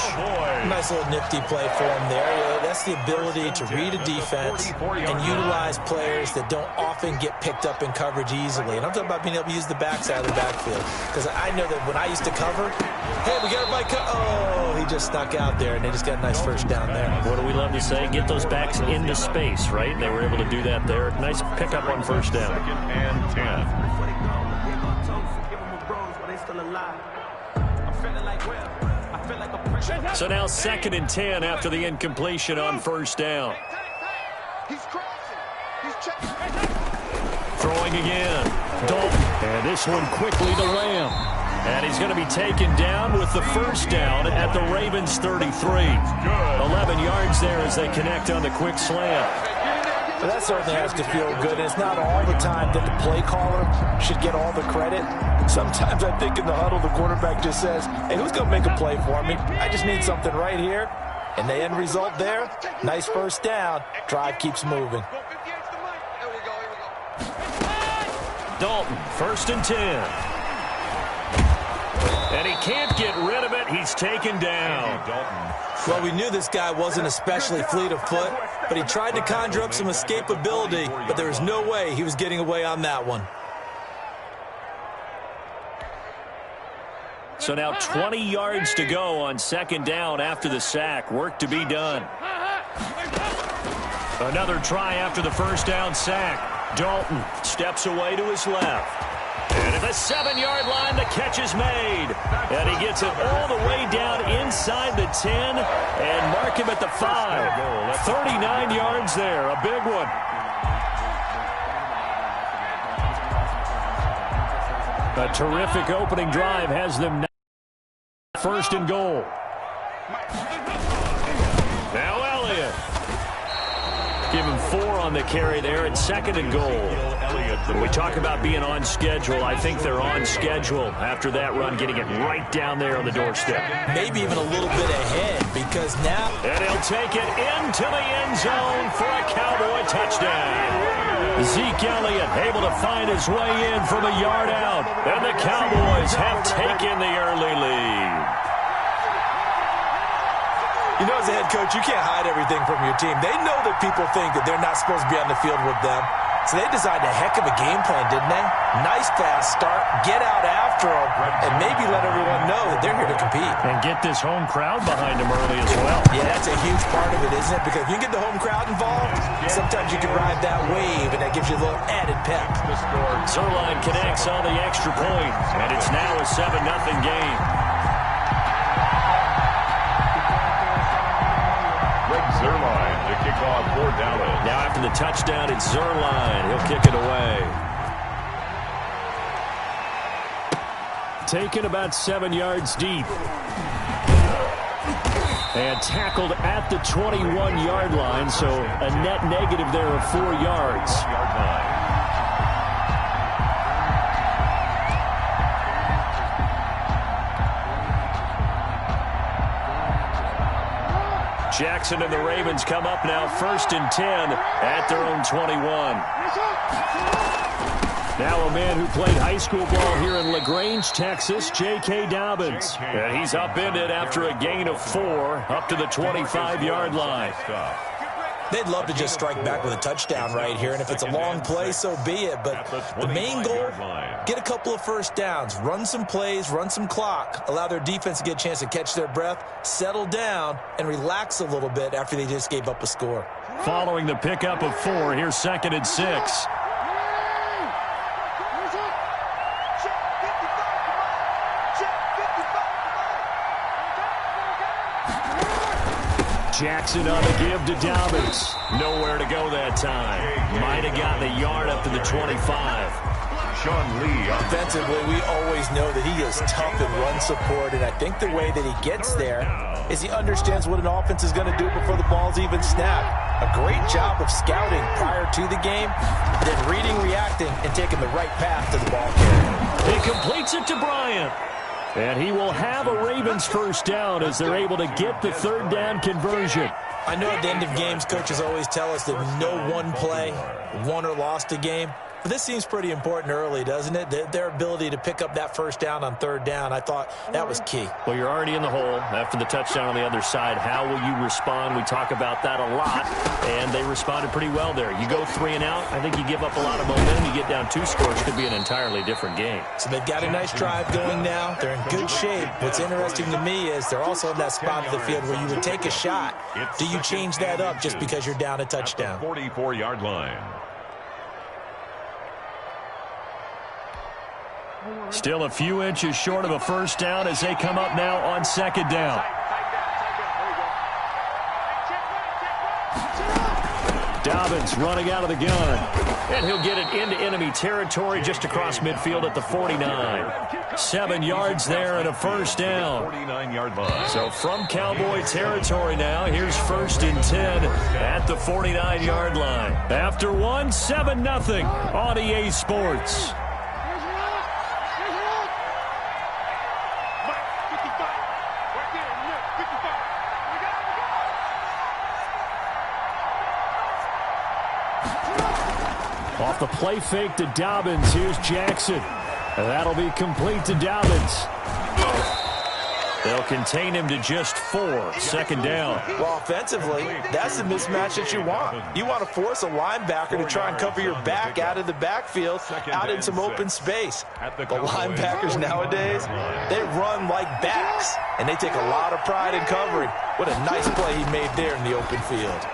Nice little nifty play for him there. That's the ability to read a defense and utilize players that don't often get picked up in coverage easily. And I'm talking about being able to use the backside of the backfield. Because I know that when I used to cover, hey, we got everybody oh, he just snuck out there, and they just got a nice first down there. What do we love to say? Get those backs into space, right? And they were able to do that there. Nice pickup on first down. 2nd and 10. So now 2nd and 10 after the incompletion on first down. He's crossing. He's checking. Throwing again. Dalton. And this one quickly to Lamb. And he's going to be taken down with the first down at the Ravens 33. 11 yards there as they connect on the quick slant. Well, that certainly has to feel good. And it's not all the time that the play caller should get all the credit. Sometimes I think in the huddle, the quarterback just says, hey, who's going to make a play for me? I just need something right here. And the end result there, nice first down. Drive keeps moving. Dalton, 1st and 10. And he can't get rid of it. He's taken down. Well, we knew this guy wasn't especially fleet of foot, but he tried to conjure up some escapability, but there was no way he was getting away on that one. So now 20 yards to go on 2nd down after the sack. Work to be done. Another try after the first down sack. Dalton steps away to his left. And at the 7-yard line, the catch is made. And he gets it all the way down inside the 10 and mark him at the 5. 39 yards there, a big one. A terrific opening drive has them now 1st and goal. Now Elliott. Give him 4 on the carry there, and 2nd and goal. When we talk about being on schedule, I think they're on schedule after that run, getting it right down there on the doorstep. Maybe even a little bit ahead, because now... And he'll take it into the end zone for a Cowboy touchdown. Zeke Elliott able to find his way in from a yard out, and the Cowboys have taken the early lead. You know, as a head coach, you can't hide everything from your team. They know that people think that they're not supposed to be on the field with them. So they designed a heck of a game plan, didn't they? Nice fast start, get out after them, and maybe let everyone know that they're here to compete. And get this home crowd behind them early as well. Yeah, that's a huge part of it, isn't it? Because if you get the home crowd involved, sometimes you can ride that wave, and that gives you a little added pep. Zerline connects on the extra point, and it's now a 7-0 game. Zerline to kick off for Dallas. Now after the touchdown, it's Zerline. He'll kick it away. Taken about 7 yards deep. And tackled at the 21-yard line, so a net negative there of 4 yards. Jackson and the Ravens come up now 1st and 10 at their own 21. Now a man who played high school ball here in LaGrange, Texas, J.K. Dobbins. And he's upended after a gain of 4 up to the 25-yard line. They'd love to just strike back with a touchdown right here, and if it's a long play, so be it. But the main goal, get a couple of first downs, run some plays, run some clock, allow their defense to get a chance to catch their breath, settle down, and relax a little bit after they just gave up a score. Following the pickup of 4, here's 2nd and 6. Jackson on the give to Dobbins. Nowhere to go that time. Might have gotten a yard up to the 25. Sean Lee. Offensively, we always know that he is tough in run support, and I think the way that he gets there is he understands what an offense is going to do before the ball's even snapped. A great job of scouting prior to the game, then reading, reacting, and taking the right path to the ball carrier. He completes it to Bryant. And he will have a Ravens first down as they're able to get the 3rd down conversion. I know at the end of games, coaches always tell us that no one play won or lost a game. But this seems pretty important early, doesn't it? Their ability to pick up that first down on 3rd down, I thought that was key. Well, you're already in the hole after the touchdown on the other side. How will you respond? We talk about that a lot, and they responded pretty well there. You go 3 and out, I think you give up a lot of momentum. You get down 2 scores, could be an entirely different game. So they've got a nice drive going now. They're in good shape. What's interesting to me is they're also in that spot of the field where you would take a shot. Do you change that up just because you're down a touchdown? 44-yard line. Still a few inches short of a first down as they come up now on 2nd down. Dobbins running out of the gun. And he'll get it into enemy territory just across midfield at the 49. 7 yards there and a first down. 49-yard line. So from Cowboy territory now, here's 1st and 10 at the 49-yard line. After 1, 7-0 on EA Sports. Off the play fake to Dobbins. Here's Jackson. And that'll be complete to Dobbins. They'll contain him to just 4. 2nd down. Well, offensively, that's the mismatch that you want. You want to force a linebacker to try and cover your back out of the backfield, out in some open space. The linebackers nowadays, they run like backs, and they take a lot of pride in covering. What a nice play he made there in the open field.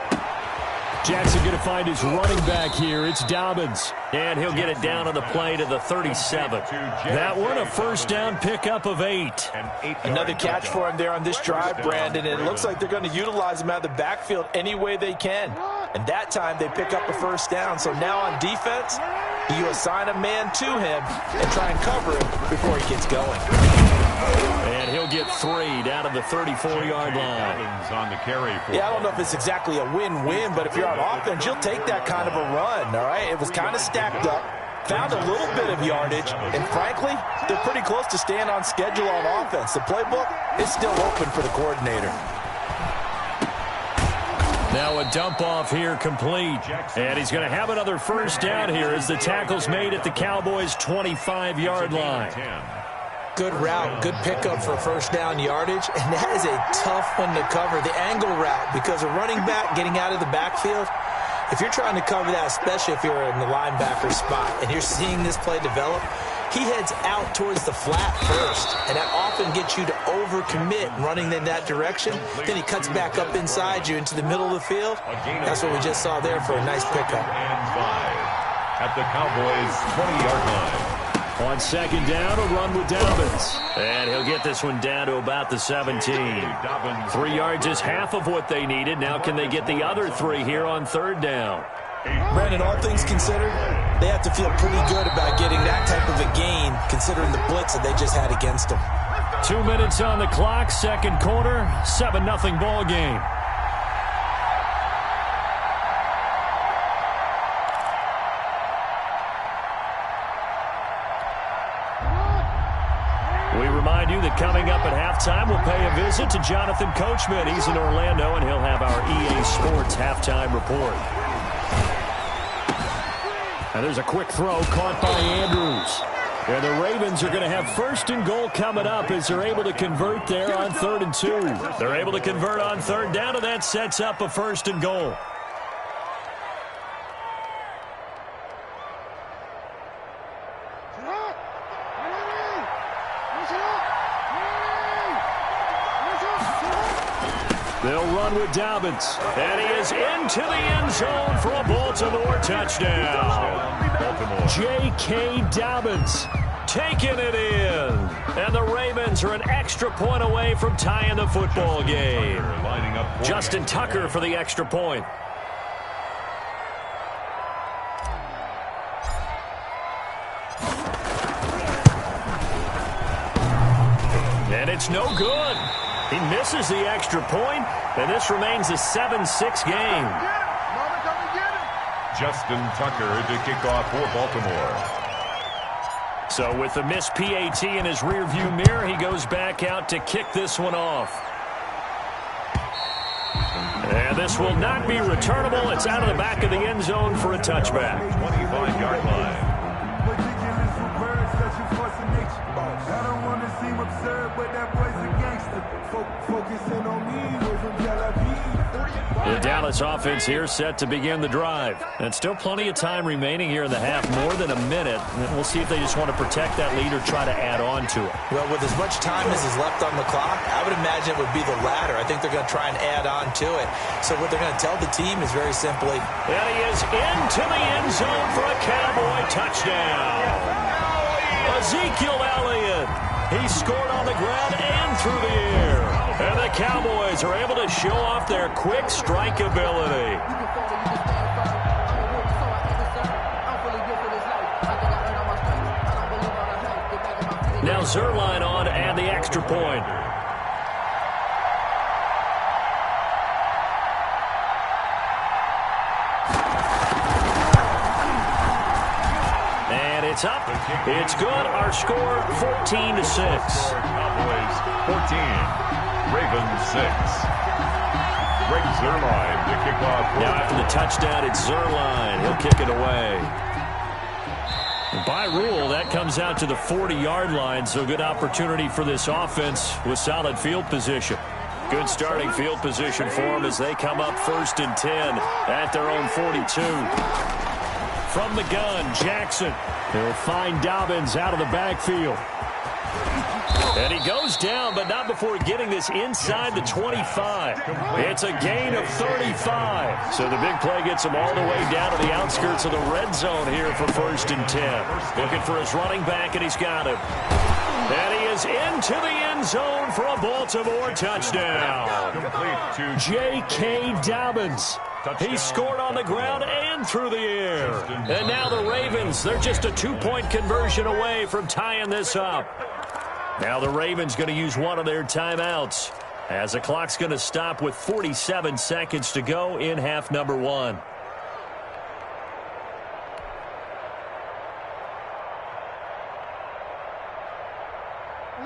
Jackson going to find his running back here. It's Dobbins. And he'll get it down on the play to the 37. That one a first down pickup of 8. Another catch for him there on this drive, Brandon. And it looks like they're going to utilize him out of the backfield any way they can. And that time they pick up a first down. So now on defense, you assign a man to him and try and cover him before he gets going. And he'll get 3 down to the 34-yard line. On the carry for I don't know if it's exactly a win-win, but if you're on offense, you'll take that kind of a run, all right? It was kind of stacked up, found a little bit of yardage, and frankly, they're pretty close to staying on schedule on offense. The playbook is still open for the coordinator. Now a dump off here complete. And he's going to have another first down here as the tackle's made at the Cowboys' 25-yard line. Good route, good pickup for first down yardage, and that is a tough one to cover, the angle route, because a running back getting out of the backfield, if you're trying to cover that, especially if you're in the linebacker spot, and you're seeing this play develop, he heads out towards the flat first, and that often gets you to overcommit running in that direction. Then he cuts back up inside you into the middle of the field. That's what we just saw there for a nice pickup. At the Cowboys' 20-yard line. On 2nd down, a run with Dobbins. And he'll get this one down to about the 17. 3 yards is half of what they needed. Now can they get the other 3 here on 3rd down? Brandon, all things considered, they have to feel pretty good about getting that type of a gain, considering the blitz that they just had against them. 2 minutes on the clock, 2nd quarter, 7-0 ball game. remind you that coming up at halftime, we'll pay a visit to Jonathan Coachman. He's in Orlando, and he'll have our EA Sports halftime report. And there's a quick throw caught by Andrews. And the Ravens are going to have first and goal coming up as they're able to convert there on 3rd and 2. They're able to convert on 3rd down, and that sets up a first and goal. They'll run with Dobbins. And he is into the end zone for a Baltimore touchdown. J.K. Dobbins taking it in. And the Ravens are an extra point away from tying the football game. Justin Tucker for the extra point. And it's no good. He misses the extra point, and this remains a 7-6 game. Justin Tucker to kick off for Baltimore. So with the missed PAT in his rearview mirror, he goes back out to kick this one off. And this will not be returnable. It's out of the back of the end zone for a touchback. 25-yard line. I don't want to seem absurd, but that boy's a gangster. Focusing on me, we're from Tel Aviv. The Dallas offense here set to begin the drive. And still plenty of time remaining here in the half, more than a minute. And we'll see if they just want to protect that lead or try to add on to it. Well, with as much time as is left on the clock, I would imagine it would be the latter. I think they're going to try and add on to it. So what they're going to tell the team is very simply, and he is into the end zone for a Cowboy touchdown. Ezekiel Elliott. He scored on the ground and through the air. And the Cowboys are able to show off their quick strike ability. Now Zerline on to add the extra point. It's up. It's good. Our score 14-6. Cowboys 14, Ravens 6. Greg Zerline to kick off. Now after the touchdown, it's Zerline. He'll kick it away. By rule, that comes out to the 40-yard line, so good opportunity for this offense with solid field position. Good starting field position for them as they come up 1st and 10 at their own 42. From the gun, Jackson. He'll find Dobbins out of the backfield. And he goes down, but not before getting this inside the 25. It's a gain of 35. So the big play gets him all the way down to the outskirts of the red zone here for 1st and 10. Looking for his running back, and he's got him. And he is into the end zone for a Baltimore touchdown. J.K. Dobbins. He scored on the ground and through the air. And now the Ravens, they're just a 2-point conversion away from tying this up. Now the Ravens going to use one of their timeouts as the clock's going to stop with 47 seconds to go in half number 1.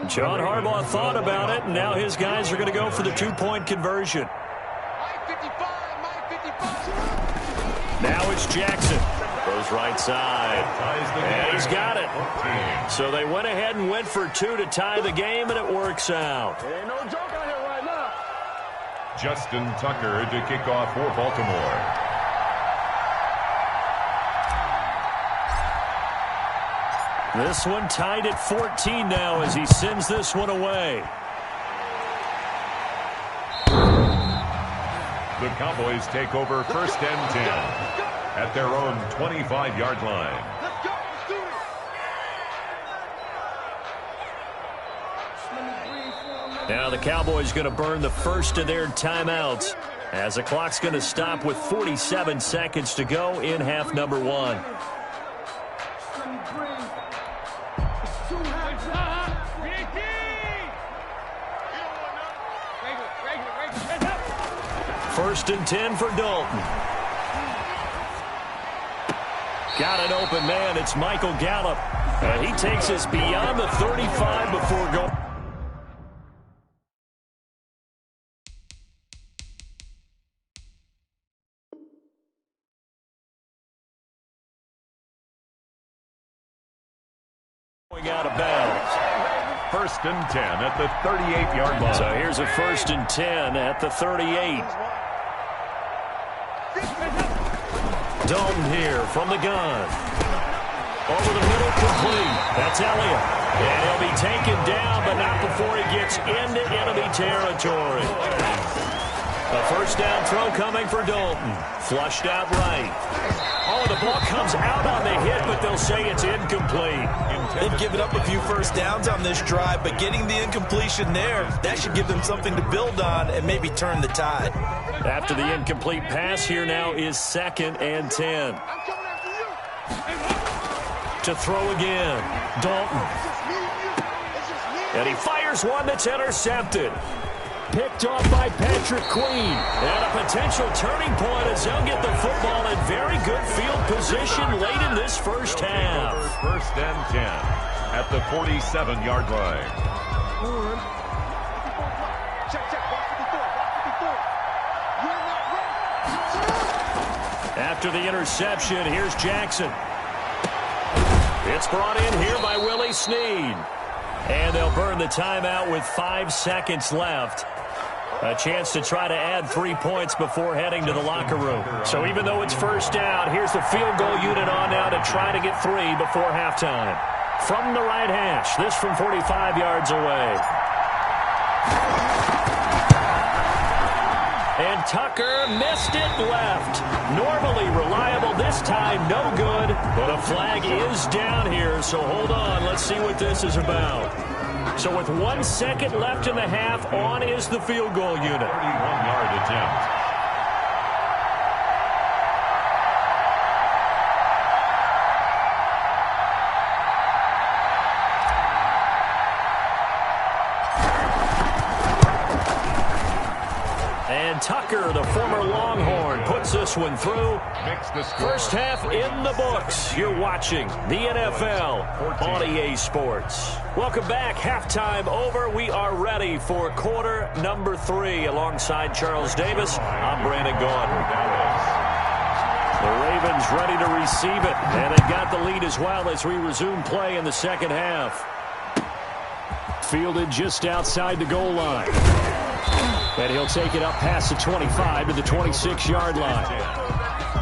John Harbaugh thought about it, and now his guys are going to go for the 2-point conversion. Now it's Jackson. Goes right side. And he's got it. So they went ahead and went for 2 to tie the game, and it works out. Ain't no joke out here right now. Justin Tucker to kick off for Baltimore. This one tied at 14 now as he sends this one away. The Cowboys take over 1st and 10 at their own 25-yard line. Let's go. Let's do it. Now the Cowboys going to burn the first of their timeouts as the clock's going to stop with 47 seconds to go in half number 1. First and 10 for Dalton. Got an open man. It's Michael Gallup. And he takes us beyond the 35 before going. out of bounds. 1st and 10 at the 38-yard line. So here's a 1st and 10 at the 38. Dalton here from the gun. Over the middle, complete. That's Elliott. And he'll be taken down, but not before he gets into enemy territory. A 1st down throw coming for Dalton. Flushed out right. Oh, the ball comes out on the hit, but they'll say it's incomplete. They've given up a few 1st downs on this drive, but getting the incompletion there, that should give them something to build on and maybe turn the tide. After the incomplete pass, here now is 2nd and 10. To throw again, Dalton. And he fires one that's intercepted. Picked off by Patrick Queen. And a potential turning point as they'll get the football in very good field position late in this first half. 1st and 10 at the 47-yard line. After the interception, here's Jackson. It's brought in here by Willie Snead. And they'll burn the timeout with 5 seconds left. A chance to try to add 3 points before heading to the locker room. So even though it's 1st down, here's the field goal unit on now to try to get 3 before halftime. From the right hash, this from 45 yards away. And Tucker missed it left. Normally reliable, this time no good. But a flag is down here, so hold on. Let's see what this is about. So with 1 second left in the half, on is the field goal unit. 31-yard attempt. And Tucker, the former Longhorn, puts this one through. First half in the books. You're watching the NFL on EA Sports. Welcome back. Halftime over. We are ready for quarter number 3. Alongside Charles Davis, I'm Brandon Gaudin. The Ravens ready to receive it. And they've got the lead as well as we resume play in the second half. Fielded just outside the goal line. And he'll take it up past the 25 to the 26-yard line.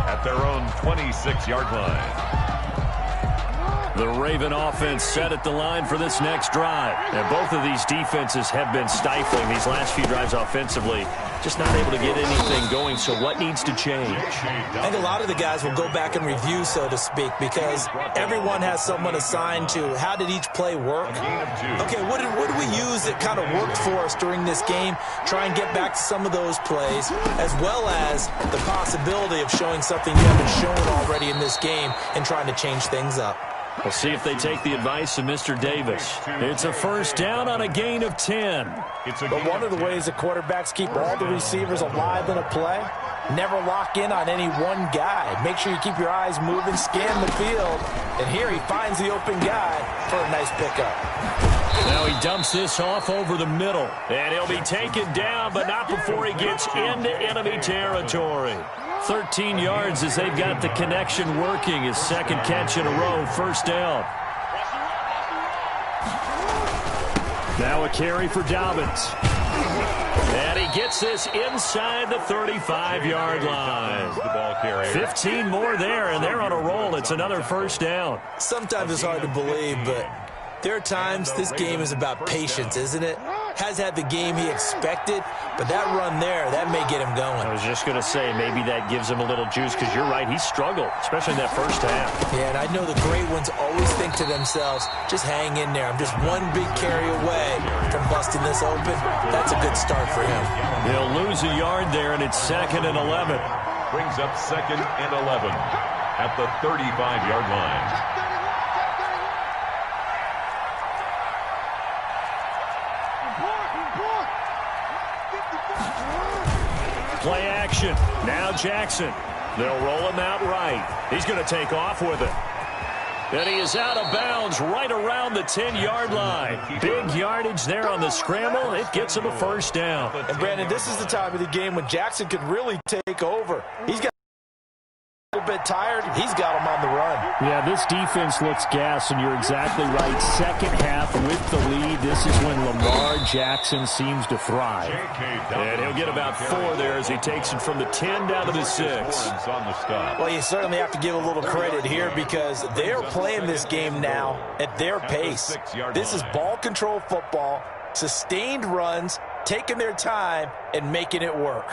At their own 26-yard line. The Raven offense set at the line for this next drive. And both of these defenses have been stifling these last few drives offensively. Just not able to get anything going, so what needs to change? I think a lot of the guys will go back and review, so to speak, because everyone has someone assigned to how did each play work. Okay, what did we use that kind of worked for us during this game? Try and get back to some of those plays, as well as the possibility of showing something you haven't shown already in this game and trying to change things up. We'll see if they take the advice of Mr. Davis. It's a 1st down on a gain of 10. But one of the ways that quarterbacks keep all the receivers alive in a play, never lock in on any one guy. Make sure you keep your eyes moving, scan the field. And here he finds the open guy for a nice pickup. Now he dumps this off over the middle. And he'll be taken down, but not before he gets into enemy territory. 13 yards as they've got the connection working. His 2nd catch in a row, 1st down. Now a carry for Dobbins. And he gets this inside the 35-yard line. 15 more there, and they're on a roll. It's another 1st down. Sometimes it's hard to believe, but there are times this game is about patience, isn't it? Has had the game he expected, but that run there, that may get him going. I was just going to say, maybe that gives him a little juice, because you're right, he struggled, especially in that 1st half. Yeah, and I know the great ones always think to themselves, just hang in there. I'm just one big carry away from busting this open. That's a good start for him. He'll lose a yard there, and it's 2nd and 11. Brings up 2nd and 11 at the 35-yard line. Play action. Now Jackson. They'll roll him out right. He's going to take off with it. And he is out of bounds right around the 10-yard line. Big yardage there on the scramble. It gets him a 1st down. And, Brandon, this is the time of the game when Jackson could really take over. He's got a little bit tired. He's got him on the run. Yeah, this defense looks gas, and you're exactly right. Second half with the lead, this is when Lamar Jackson seems to thrive. And he'll get about 4 there as he takes it from the 10 down to the 6. Well, you certainly have to give a little credit here because they're playing this game now at their pace. This is ball control football, sustained runs, taking their time, and making it work.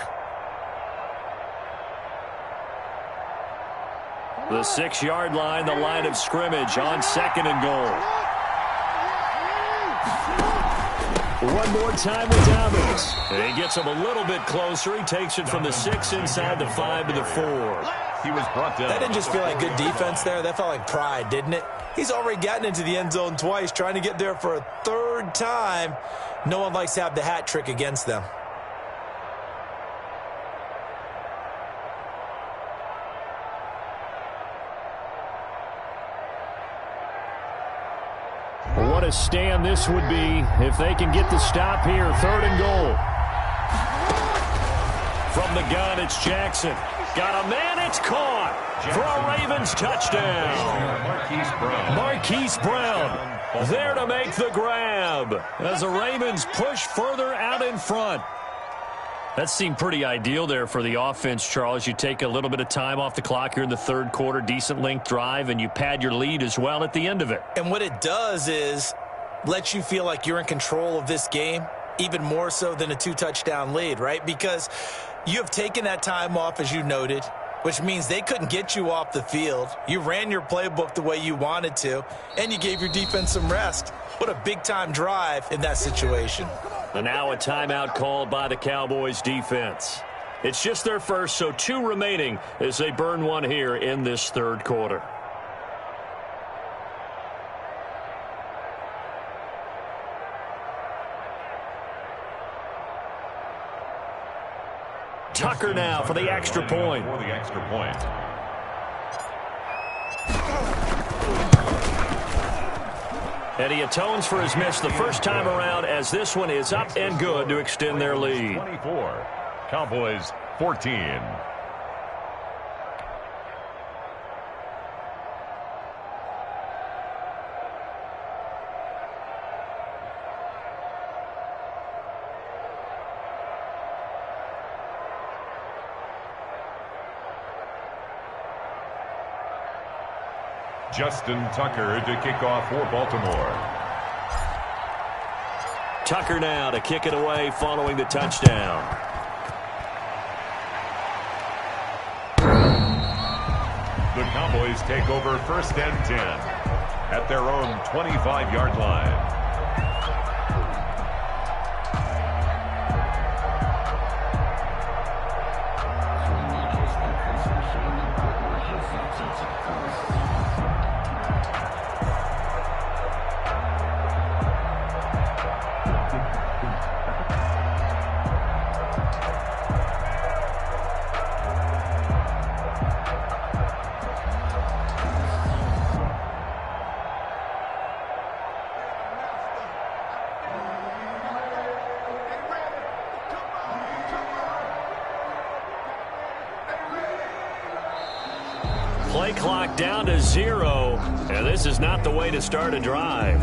The 6-yard line, the line of scrimmage on 2nd and goal. One more time with Thomas. And he gets him a little bit closer. He takes it from the 6 inside the 5 to the 4. He was brought down. That didn't just feel like good defense there. That felt like pride, didn't it? He's already gotten into the end zone twice, trying to get there for a 3rd time. No one likes to have the hat trick against them. What a stand this would be if they can get the stop here. 3rd and goal. From the gun, it's Jackson. Got a man, it's caught for a Ravens touchdown. Marquise Brown there to make the grab as the Ravens push further out in front. That seemed pretty ideal there for the offense, Charles. You take a little bit of time off the clock here in the 3rd quarter, decent length drive, and you pad your lead as well at the end of it. And what it does is let you feel like you're in control of this game, even more so than a 2-touchdown lead, right? Because you have taken that time off, as you noted, which means they couldn't get you off the field. You ran your playbook the way you wanted to, and you gave your defense some rest. What a big-time drive in that situation. And now a timeout called by the Cowboys defense. It's just their first, so 2 remaining as they burn one here in this 3rd quarter. Tucker now for the extra point. And he atones for his miss the first time around as this one is up and good to extend their lead. 24, Cowboys 14. Justin Tucker to kick off for Baltimore. Tucker now to kick it away following the touchdown. The Cowboys take over 1st and 10 at their own 25-yard line. Play clock down to 0, and this is not the way to start a drive.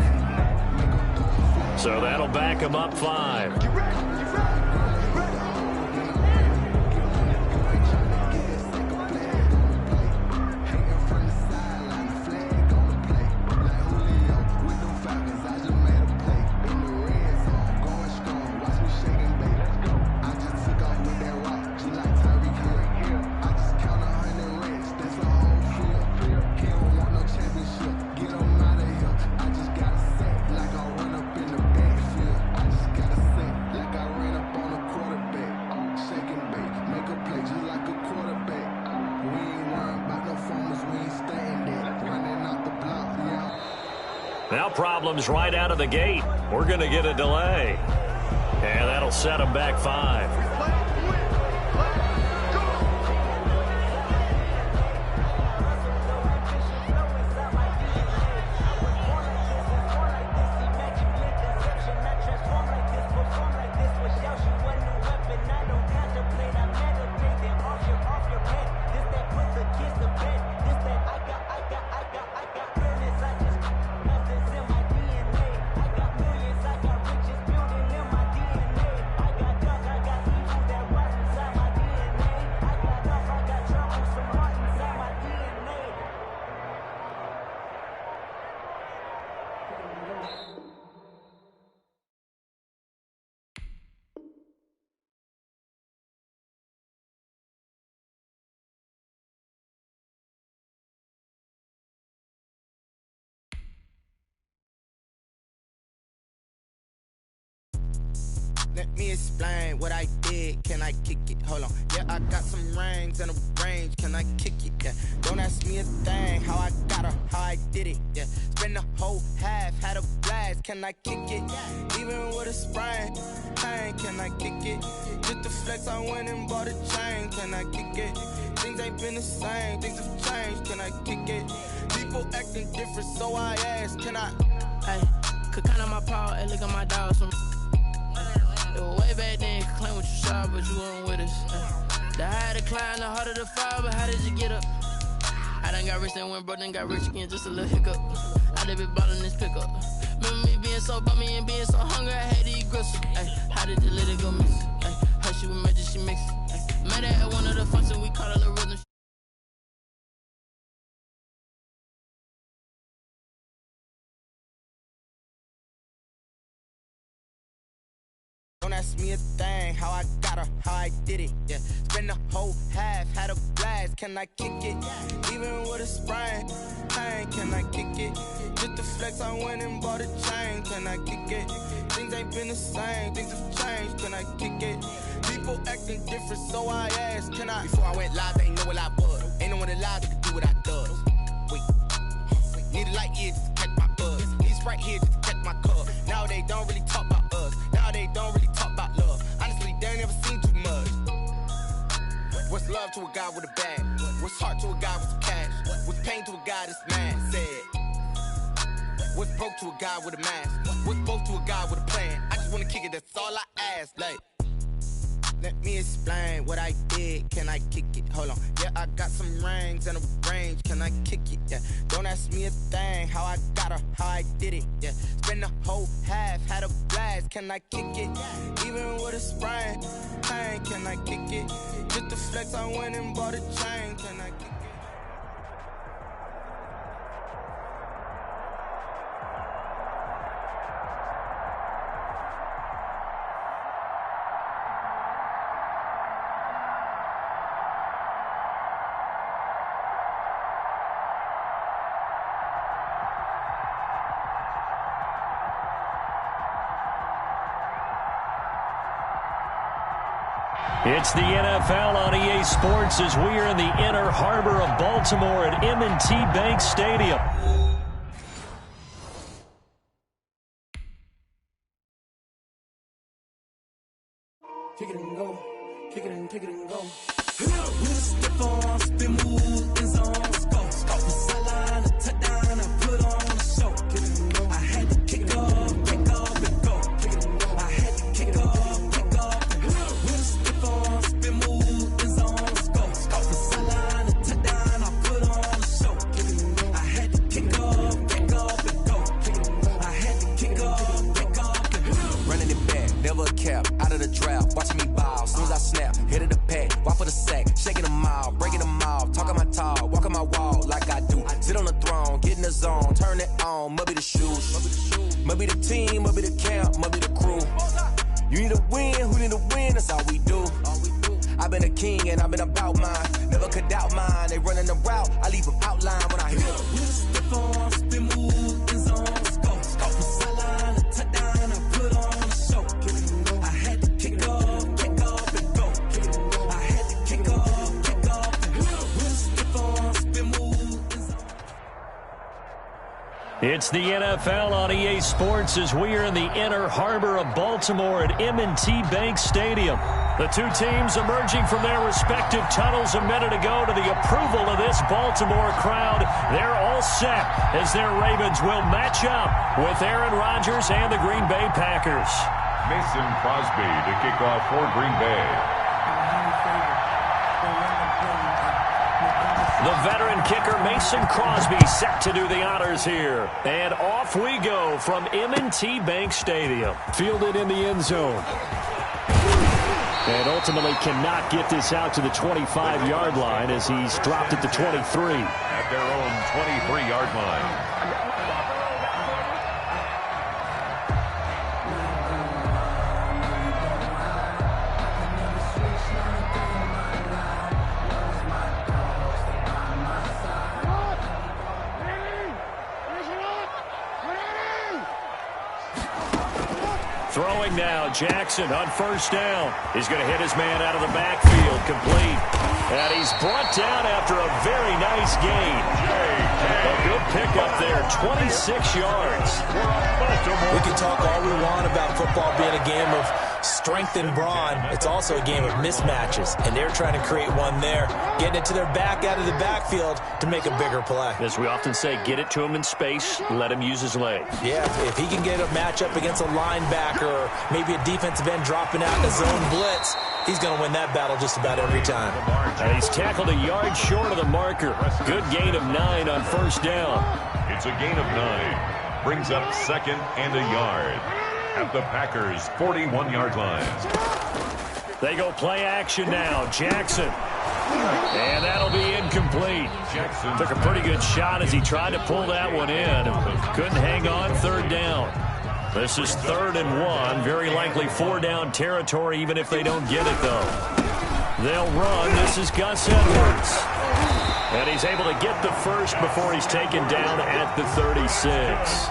So that'll back him up 5. Now problems right out of the gate. We're going to get a delay. And that'll set him back 5. Let me explain what I did. Can I kick it? Hold on. Yeah, I got some rings and a range. Can I kick it? Yeah. Don't ask me a thing. How I got her, how I did it. Yeah. Spend the whole half, had a blast. Can I kick it? Even with a sprain, pain. Can I kick it? Just to flex, I went and bought a chain. Can I kick it? Things ain't been the same. Things have changed. Can I kick it? People acting different, so I ask. Can I? Hey, could count on my paw and look at my dogs from. It was way back then, could claim what you saw, but you weren't with us. The higher the climb, the harder the fall, but how did you get up? I done got rich and went broke, then got rich again, just a little hiccup. I done been ballin' this pickup. Remember me being so bummy and being so hungry, I had to eat gristle. Ay, how did you let it go miss? Ay, how she was magic, she mix it. Met her at one of the functions, we call it a rhythm. Don't ask me a thing, how I got her, how I did it, yeah. Spend the whole half, had a blast, can I kick it? Even with a sprain, pain, can I kick it? Just to flex, I went and bought a chain, can I kick it? Things ain't been the same, things have changed, can I kick it? People acting different, so I ask, can I? Before I went live, they ain't know what I was. Ain't no one alive that could do what I does. Wait, need a light here just to catch my buzz. These right here just to catch my cup. Now they don't really talk about us. Now they don't really talk about love. Honestly, they ain't never seen too much. What's love to a guy with a bag? What's heart to a guy with some cash? What's pain to a guy that's mad? Said. What's broke to a guy with a mask? What's both to a guy with a plan? I just wanna kick it, that's all I ask. Like, let me explain what I did. Can I kick it? Hold on. Yeah, I got some rings and a range. Can I kick it? Yeah. Don't ask me a thing. How I got her, how I did it. Yeah. Spend the whole half, had a blast. Can I kick it? Even with a sprain, pain. Can I kick it? Just to flex, I went and bought a chain. Can I kick it? It's the NFL on EA Sports as we are in the inner harbor of Baltimore at M&T Bank Stadium. Kick it and go, kick it and go. With a stiff on, spin move, in zone, go. The sideline, a touchdown, I put on a show. Kick it and go. I had to kick off and go. Kick it and go. I had to kick off and go. With a stiff on, spin move, in zone, go. The sideline, a touchdown, I put on a show. Kick it and go. I had to kick off and go. Kick it and go. I had to kick off and go. Running it back, never a cap, out of the draft, watching me ball. Soon as I snap, hit of the pack, walk for the sack, shaking them out, breaking them off, talking my talk, walking my wall like I do. Sit on the throne, get in the zone, turn it on, must be the shoes, must be the team, must be the camp, must be the crew. You need a win, who need a win, that's all we do. I've been a king and I've been about mine, never could doubt mine. They running the route, I leave them outline when I hit them. With a stiff on, spin move, in zone, go. The sideline, a touchdown, I put on a show. Kick it and go. I had to kick off and go. Kick it and go. I had to kick off and go. With a stiff on, spin move, in zone. It's the NFL on EA Sports as we are in the inner harbor of Baltimore at M&T Bank Stadium. The two teams emerging from their respective tunnels a minute ago to the approval of this Baltimore crowd. They're all set as their Ravens will match up with Aaron Rodgers and the Green Bay Packers. Mason Crosby to kick off for Green Bay. The veteran kicker Mason Crosby set to do the honors here. And off we go from M&T Bank Stadium. Fielded in the end zone. And ultimately cannot get this out to the 25-yard line as he's dropped at the 23. At their own 23-yard line. Throwing now, Jackson on first down. He's going to hit his man out of the backfield, complete. And he's brought down after a very nice gain. A good pickup there, 26 yards. We can talk all we want about football being a game of strength and brawn. It's also a game of mismatches, and they're trying to create one there, getting it to their back out of the backfield to make a bigger play. As we often say, get it to him in space, let him use his legs. Yeah, if he can get a matchup against a linebacker or maybe a defensive end dropping out in a zone blitz, he's going to win that battle just about every time. And he's tackled a yard short of the marker. Good gain of 9 on first down. It's a gain of 9. Brings up 2nd and a yard at the Packers' 41-yard line. They go play action now. Jackson. And that'll be incomplete. Jackson took a pretty good shot as he tried to pull that one in. Couldn't hang on, 3rd down. This is 3rd and 1. Very likely 4-down territory even if they don't get it, though. They'll run. This is Gus Edwards. And he's able to get the first before he's taken down at the 36.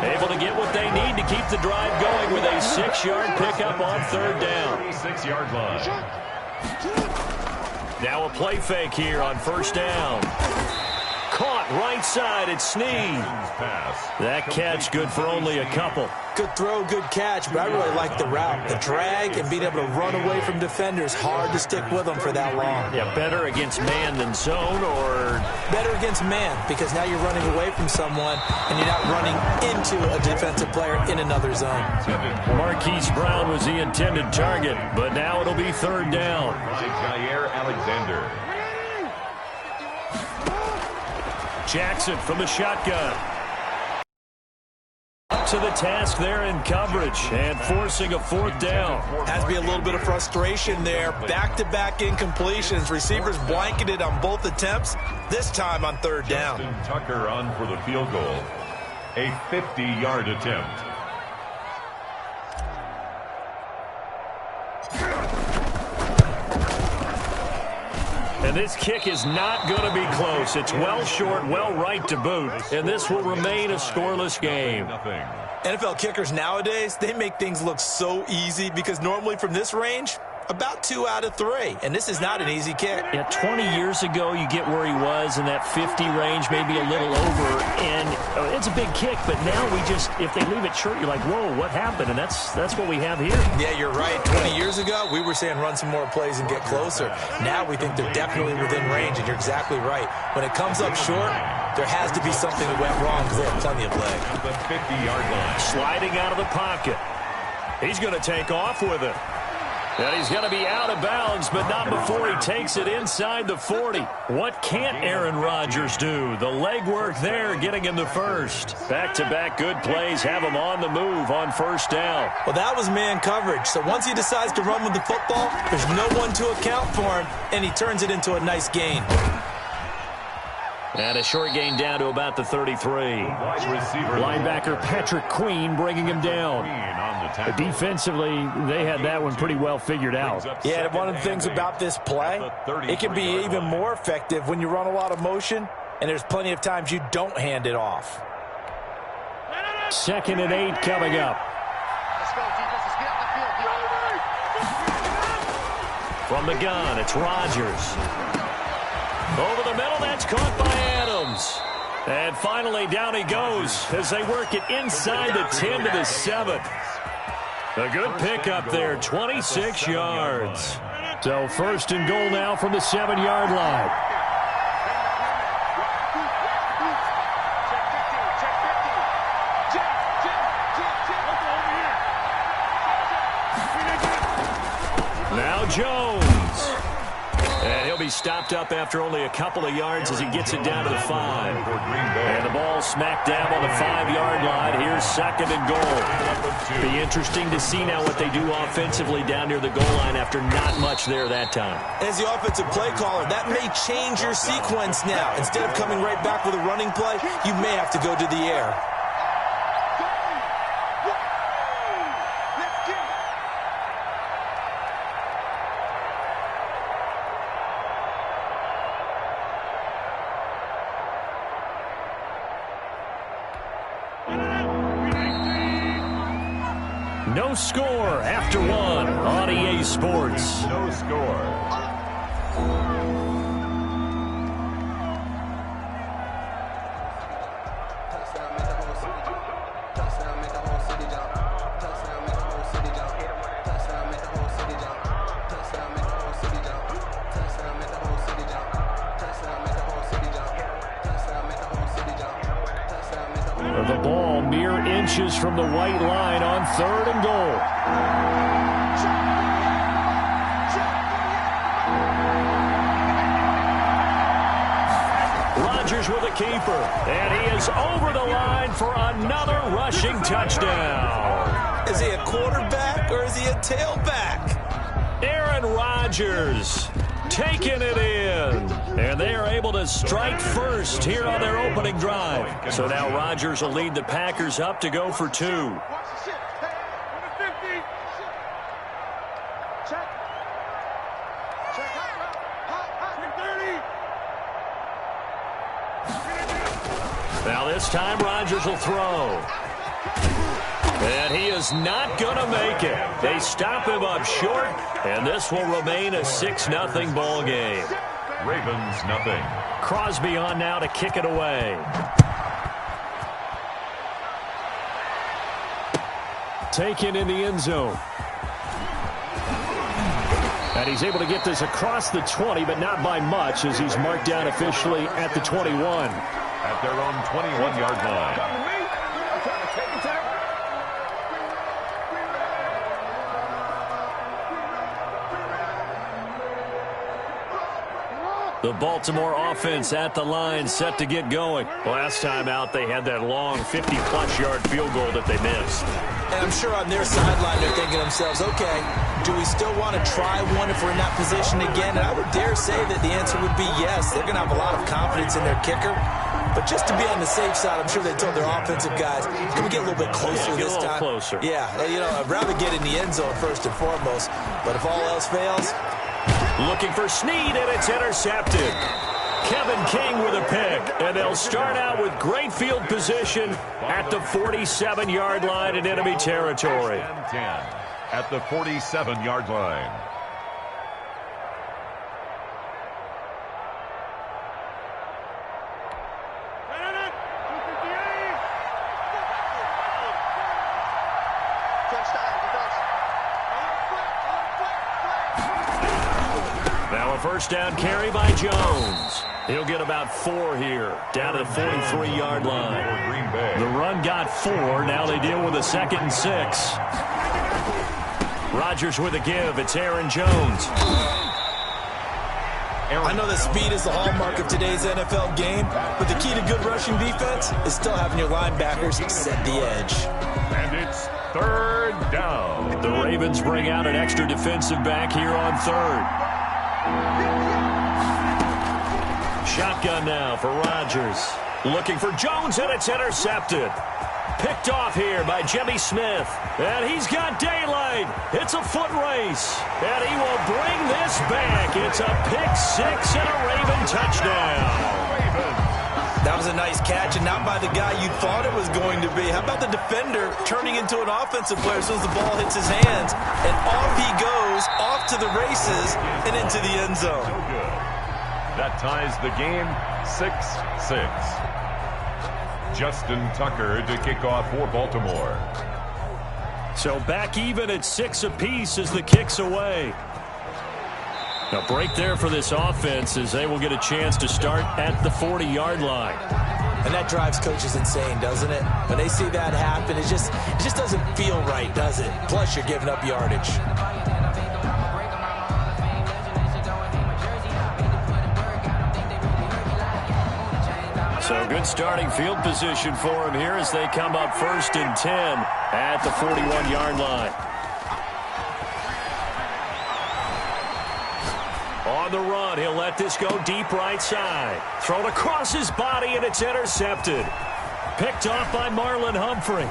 Able to get what they need to keep the drive going with a 6-yard pickup on 3rd down. 36-yard line. Now a play fake here on first down. Caught right side, it's Snead. That catch good for only a couple. Good throw, good catch, but I really like the route. The drag and being able to run away from defenders, hard to stick with them for that long. Yeah, better against man than zone, or? Better against man, because now you're running away from someone and you're not running into a defensive player in another zone. Marquise Brown was the intended target, but now it'll be 3rd down. Jair Alexander. Jackson from the shotgun. Up to the task there in coverage and forcing a 4th down. Has to be a little bit of frustration there. Back-to-back incompletions. Receivers blanketed on both attempts, this time on 3rd down. Justin Tucker on for the field goal. A 50-yard attempt. And this kick is not going to be close. It's well short, well right to boot. And this will remain a scoreless game. NFL kickers nowadays, they make things look so easy because normally from this range, about 2 out of 3. And this is not an easy kick. Yeah, 20 years ago, you get where he was in that 50 range, maybe a little over. And it's a big kick, but now we just, if they leave it short, you're like, whoa, what happened? And that's what we have here. Yeah, you're right. 20 years ago, we were saying run some more plays and get closer. Now we think they're definitely within range, and you're exactly right. When it comes up short, there has to be something that went wrong because they have plenty of leg. The 50-yard line. Sliding out of the pocket. He's going to take off with it. And he's going to be out of bounds, but not before he takes it inside the 40. What can't Aaron Rodgers do? The legwork there, getting him the first. Back-to-back good plays have him on the move on first down. Well, that was man coverage. So once he decides to run with the football, there's no one to account for him, and he turns it into a nice gain. And a short gain down to about the 33. Linebacker Patrick Queen bringing him down. Defensively, they had that one pretty well figured out. Yeah, and one of the things about this play, it can be even more effective when you run a lot of motion, and there's plenty of times you don't hand it off. 2nd and 8 coming up. From the gun, it's Rodgers. Over the middle, that's caught by Adams. And finally, down he goes as they work it inside the 10 to the 7. A good pickup there, 26 yards. So 1st and goal now from the 7-yard line. Now Jones. And he'll be stopped up after only a couple of yards as he gets it down to the 5. And the ball smacked down on the 5-yard line. Here's 2nd and goal. Be interesting to see now what they do offensively down near the goal line after not much there that time. As the offensive play caller, that may change your sequence now. Instead of coming right back with a running play, you may have to go to the air. No score after one on EA Sports. No score. The ball mere inches from the white line on 3rd and goal. Rodgers with a keeper, and he is over the line for another rushing touchdown. Is he a quarterback or is he a tailback? Aaron Rodgers taking it in. And they are able to strike first here on their opening drive. So now Rodgers will lead the Packers up to go for 2. Now this time Rodgers will throw. And he is not going to make it. They stop him up short, and this will remain a 6-0 ball game. Ravens nothing. Crosby on now to kick it away. Taken in the end zone. And he's able to get this across the 20, but not by much, as he's marked down officially at the 21. At their own 21-yard line. The Baltimore offense at the line, set to get going. Last time out, they had that long 50-plus yard field goal that they missed. And I'm sure on their sideline, they're thinking to themselves, okay, do we still want to try one if we're in that position again? And I would dare say that the answer would be yes. They're going to have a lot of confidence in their kicker. But just to be on the safe side, I'm sure they told their offensive guys, can we get a little bit closer this time? Closer. Yeah, you know, I'd rather get in the end zone first and foremost. But if all else fails... Looking for Snead, and it's intercepted. Kevin King with a pick, and they'll start out with great field position at the 47-yard line in enemy territory. 10 at the 47-yard line. First down carry by Jones. He'll get about 4 here, down to the 43-yard line. The run got 4. Now they deal with a 2nd and 6. Rodgers with a give. It's Aaron Jones. I know that speed is the hallmark of today's NFL game, but the key to good rushing defense is still having your linebackers set the edge. And it's 3rd down. The Ravens bring out an extra defensive back here on 3rd. Shotgun now for Rodgers. Looking for Jones, and it's intercepted. Picked off here by Jimmy Smith. And he's got daylight. It's a foot race. And he will bring this back. It's a pick 6 and a Raven touchdown. That was a nice catch, and not by the guy you thought it was going to be. How about the defender turning into an offensive player as soon as the ball hits his hands? And off he goes, off to the races, and into the end zone. So good. That ties the game 6-6. Justin Tucker to kick off for Baltimore. So back even at 6 apiece as the kick's away. A break there for this offense as they will get a chance to start at the 40-yard line. And that drives coaches insane, doesn't it? When they see that happen, it just doesn't feel right, does it? Plus, you're giving up yardage. So good starting field position for him here as they come up 1st and 10 at the 41-yard line. On the run, he'll let this go deep right side. Thrown across his body, and it's intercepted. Picked off by Marlon Humphrey.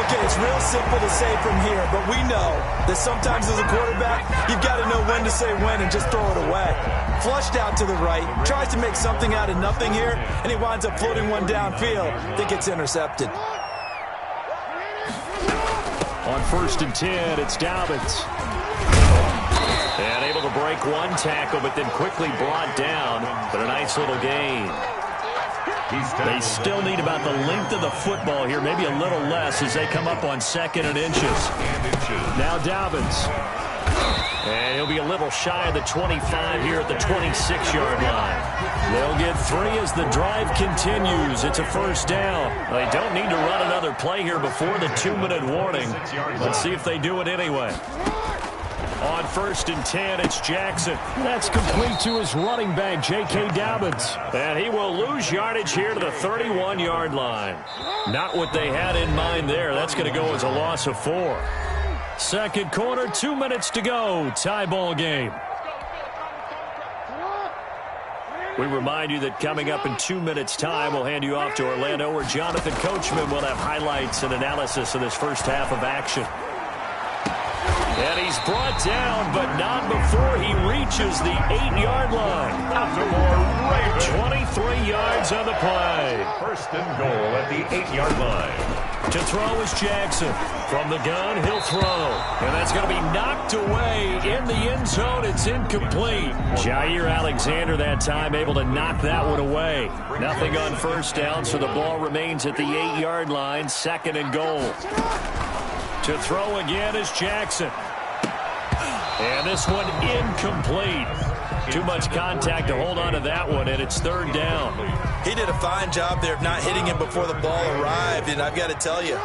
Okay, it's real simple to say from here, but we know that sometimes as a quarterback, you've got to know when to say when and just throw it away. Flushed out to the right, tries to make something out of nothing here, and he winds up floating one downfield that gets intercepted. On 1st and 10, it's Dobbins. And able to break one tackle, but then quickly brought down. But a nice little gain. They still need about the length of the football here, maybe a little less as they come up on 2nd and inches. Now Dobbins. And he'll be a little shy of the 25 here at the 26-yard line. They'll get 3 as the drive continues. It's a 1st down. They don't need to run another play here before the 2-minute warning. Let's see if they do it anyway. On 1st and 10, it's Jackson. That's complete to his running back, J.K. Dobbins. And he will lose yardage here to the 31-yard line. Not what they had in mind there. That's going to go as a loss of 4. 2nd quarter, 2 minutes to go. Tie ball game. We remind you that coming up in 2 minutes' time, we'll hand you off to Orlando, where Jonathan Coachman will have highlights and analysis of this first half of action. And he's brought down, but not before he reaches the 8-yard line. 23 yards on the play. 1st and goal at the 8-yard line. To throw is Jackson. From the gun, he'll throw. And that's going to be knocked away in the end zone. It's incomplete. Jair Alexander that time able to knock that one away. Nothing on 1st down, so the ball remains at the 8-yard line. 2nd and goal. To throw again is Jackson. And this one incomplete. Too much contact to hold on to that one, and it's 3rd down. He did a fine job there of not hitting him before the ball arrived, and I've got to tell you,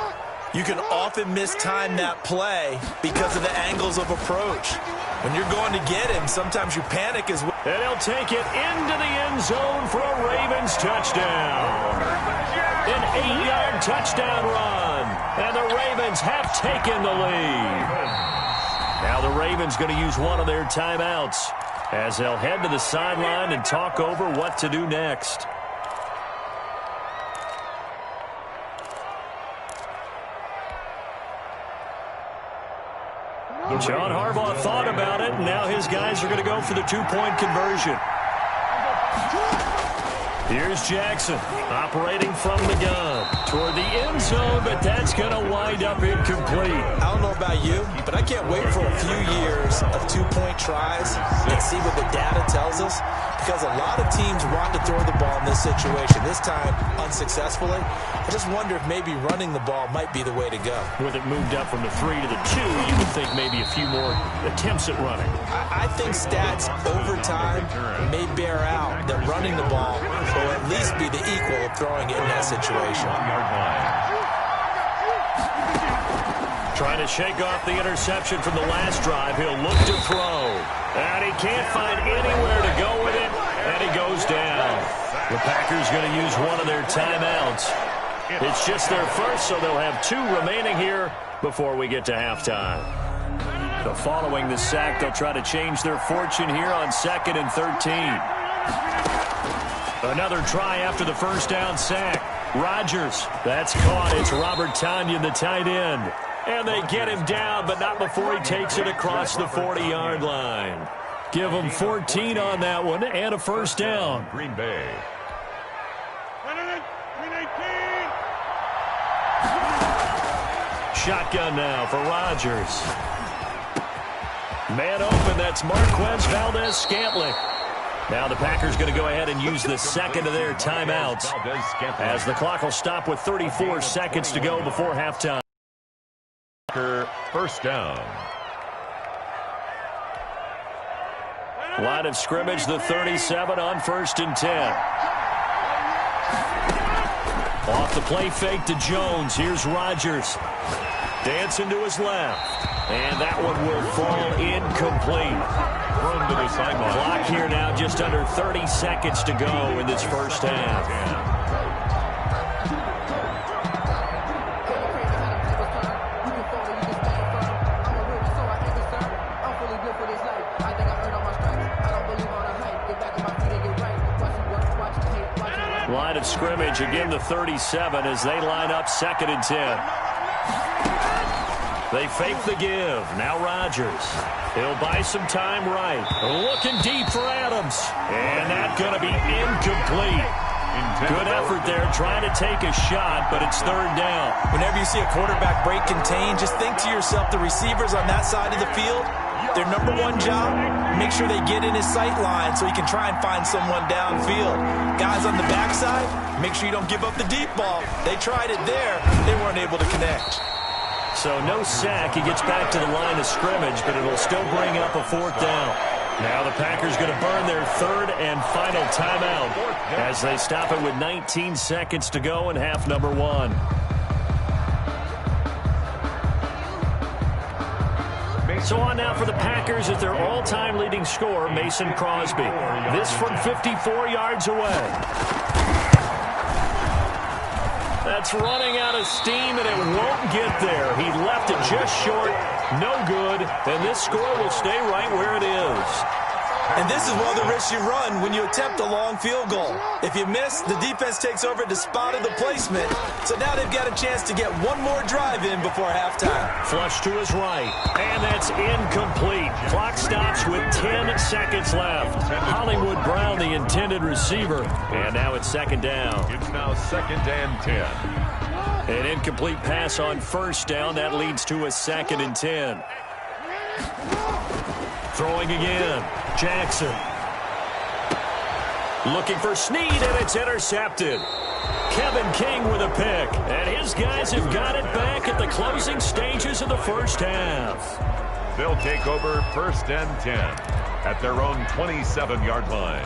you can often mistime that play because of the angles of approach. When you're going to get him, sometimes you panic as well. And he'll take it into the end zone for a Ravens touchdown. An 8-yard touchdown run. And the Ravens have taken the lead. Now the Ravens going to use one of their timeouts as they'll head to the sideline and talk over what to do next. John Harbaugh thought about it, and now his guys are going to go for the 2-point conversion. Here's Jackson operating from the gun toward the end zone, but that's going to wind up incomplete. I don't know about you, but I can't wait for a few years of 2-point tries and see what the data tells us, because a lot of teams want to throw the ball in this situation, this time unsuccessfully. I just wonder if maybe running the ball might be the way to go. With it moved up from the 3 to the 2, you would think maybe a few more attempts at running. I think stats over time may bear out that running the ball will at least be the equal of throwing it in that situation. Trying to shake off the interception from the last drive. He'll look to throw. And he can't find anywhere to go with it. And he goes down. The Packers going to use one of their timeouts. It's just their first, so they'll have 2 remaining here before we get to halftime. So following the sack, they'll try to change their fortune here on 2nd and 13. Another try after the 1st down sack. Rodgers, that's caught. It's Robert Tonyan, the tight end. And they get him down, but not before he takes it across the 40-yard line. Give him 14 on that one and a 1st down. Green Bay. Shotgun now for Rodgers. Man open, that's Marquez Valdez-Scantling. Now the Packers going to go ahead and use the 2nd of their timeouts as the clock will stop with 34 seconds to go before halftime. 1st down. Line of scrimmage, the 37 on 1st and 10. Off the play fake to Jones. Here's Rodgers. Dancing to his left. And that one will fall incomplete. Thrown to the sideline. Clock here now, just under 30 seconds to go in this first half. Line of scrimmage, again the 37 as they line up 2nd and 10. They fake the give. Now Rodgers. He'll buy some time right. Looking deep for Adams. And that's going to be incomplete. Good effort there trying to take a shot, but it's third down. Whenever you see a quarterback break contain, just think to yourself, the receivers on that side of the field, their number one job, make sure they get in his sight line so he can try and find someone downfield. Guys on the backside, make sure you don't give up the deep ball. They tried it there. They weren't able to connect. So no sack. He gets back to the line of scrimmage, but it'll still bring up a fourth down. Now the Packers going to burn their third and final timeout as they stop it with 19 seconds to go in half number one. So on now for the Packers is their all-time leading scorer, Mason Crosby. This from 54 yards away. That's running out of steam, and it won't get there. He left it just short. No good. And this score will stay right where it is. And this is one of the risks you run when you attempt a long field goal. If you miss, the defense takes over at the spot of the placement. So now they've got a chance to get one more drive in before halftime. Flush to his right. And that's incomplete. Clock stops with 10 seconds left. Hollywood Brown, the intended receiver. And now it's second down. It's now second and 10. An incomplete pass on first down. That leads to a second and 10. Throwing again. Jackson. Looking for Snead, and it's intercepted. Kevin King with a pick. And his guys have got it back at the closing stages of the first half. They'll take over first and 10 at their own 27-yard line.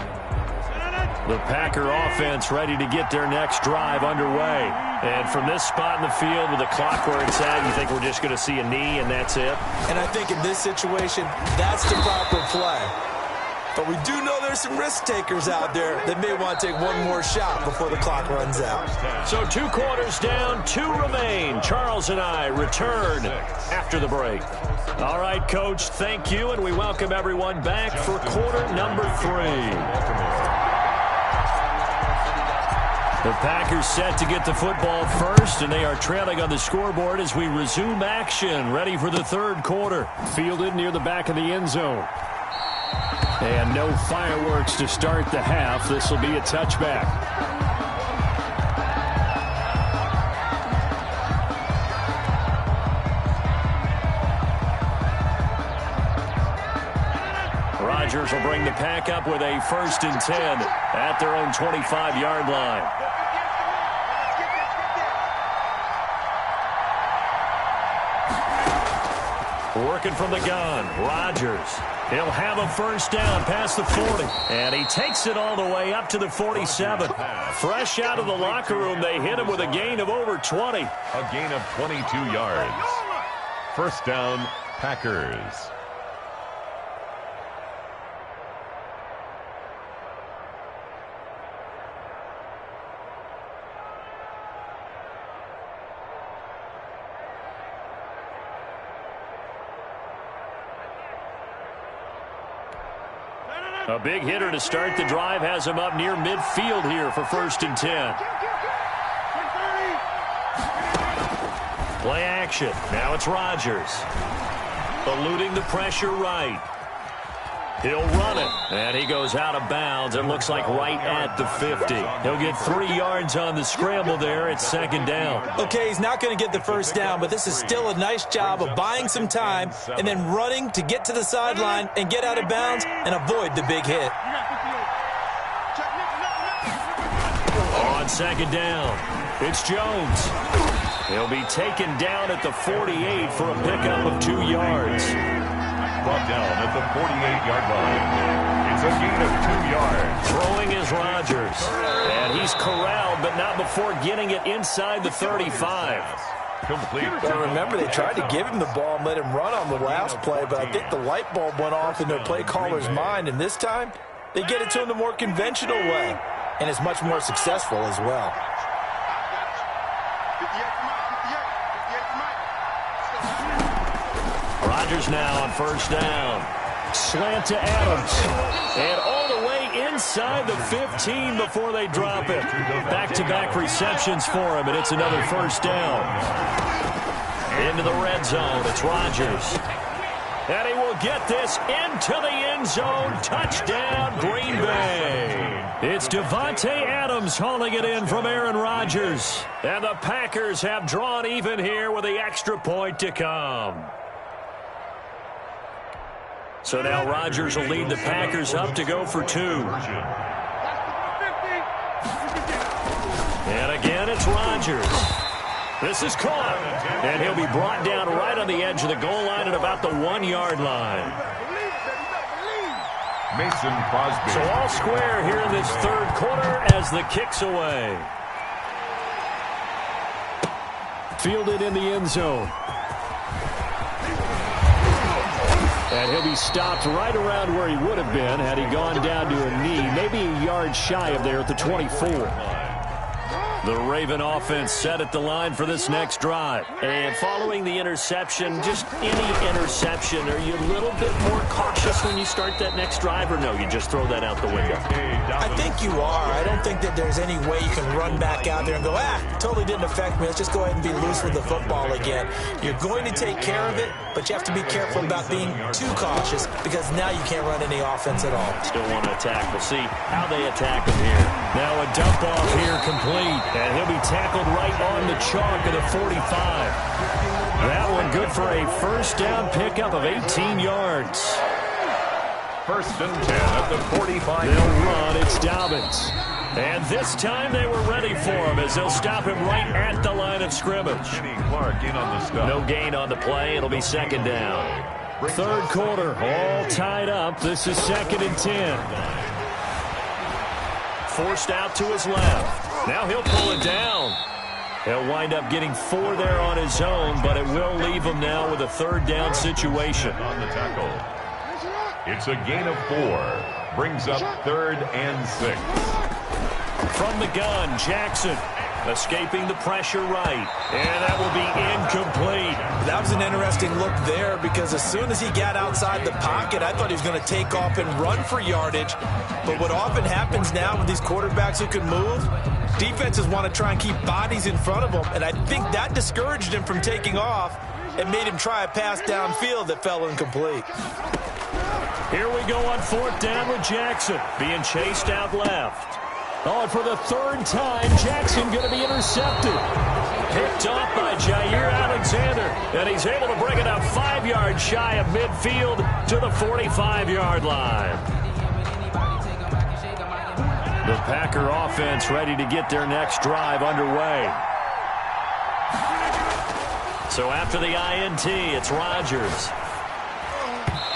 The Packer offense ready to get their next drive underway. And from this spot in the field with the clock where it's at, you think we're just going to see a knee and that's it? And I think in this situation, that's the proper play. But we do know there's some risk takers out there that may want to take one more shot before the clock runs out. So 2 quarters down, 2 remain. Charles and I return after the break. All right, Coach, thank you, and we welcome everyone back for quarter number 3. The Packers set to get the football first, and they are trailing on the scoreboard as we resume action, ready for the third quarter. Fielded near the back of the end zone. And no fireworks to start the half. This will be a touchback. Rodgers will bring the Pack up with a first and 10 at their own 25-yard line. Working from the gun, Rodgers. He'll have a first down past the 40. And he takes it all the way up to the 47. Fresh out of the locker room, they hit him with a gain of over 20. A gain of 22 yards. First down, Packers. A big hitter to start the drive has him up near midfield here for first and 10. Play action. Now it's Rodgers. Eluding the pressure right. He'll run it. And he goes out of bounds. It looks like right at the 50. He'll get 3 yards on the scramble there. It's second down. Okay, he's not going to get the first down, but this is still a nice job of buying some time and then running to get to the sideline and get out of bounds and avoid the big hit. On second down, it's Jones. He'll be taken down at the 48 for a pickup of 2 yards. Brought down at the 48-yard line. It's a gain of 2 yards. Throwing is Rodgers. And he's corralled, but not before getting it inside the 35. Complete. But remember, they tried to give him the ball and let him run on the last play, but I think the light bulb went off in their play caller's mind, and this time, they get it to him the more conventional way, and it's much more successful as well. Rodgers now on first down. Slant to Adams. And all the way inside the 15 before they drop it. Back-to-back receptions for him, and it's another first down. Into the red zone. It's Rodgers. And he will get this into the end zone. Touchdown, Green Bay. It's Davante Adams hauling it in from Aaron Rodgers. And the Packers have drawn even here with the extra point to come. So now Rodgers will lead the Packers up to go for 2. And again, it's Rodgers. This is caught. And he'll be brought down right on the edge of the goal line at about the 1-yard line. Mason Crosby. So all square here in this third quarter as the kick's away. Fielded in the end zone. And he'll be stopped right around where he would have been had he gone down to a knee, maybe a yard shy of there at the 24. The Raven offense set at the line for this next drive. And following the interception, just any interception, are you a little bit more cautious when you start that next drive, or no, you just throw that out the window? I think you are. I don't think that there's any way you can run back out there and go, totally didn't affect me. Let's just go ahead and be loose with the football again. You're going to take care of it, but you have to be careful about being too cautious because now you can't run any offense at all. Still want to attack. We'll see how they attack him here. Now a dump off here complete. And he'll be tackled right on the chalk of the 45. That one good for a first down pickup of 18 yards. First and 10 at the 45. They'll run. It's Dobbins. And this time they were ready for him as they'll stop him right at the line of scrimmage. Clark in on the stop. No gain on the play. It'll be second down. Third quarter, all tied up. This is 2nd and 10. Forced out to his left. Now he'll pull it down. He'll wind up getting 4 there on his own, but it will leave him now with a third down situation. On the tackle. It's a gain of 4. Brings up 3rd and 6. From the gun, Jackson. Escaping the pressure right. And that will be incomplete. That was an interesting look there because as soon as he got outside the pocket, I thought he was going to take off and run for yardage. But what often happens now with these quarterbacks who can move, defenses want to try and keep bodies in front of them. And I think that discouraged him from taking off and made him try a pass downfield that fell incomplete. Here we go on 4th down with Jackson being chased out left. Oh, and for the 3rd time, Jackson going to be intercepted. Picked off by Jair Alexander. And he's able to bring it up 5 yards shy of midfield to the 45-yard line. The Packer offense ready to get their next drive underway. So after the INT, it's Rodgers.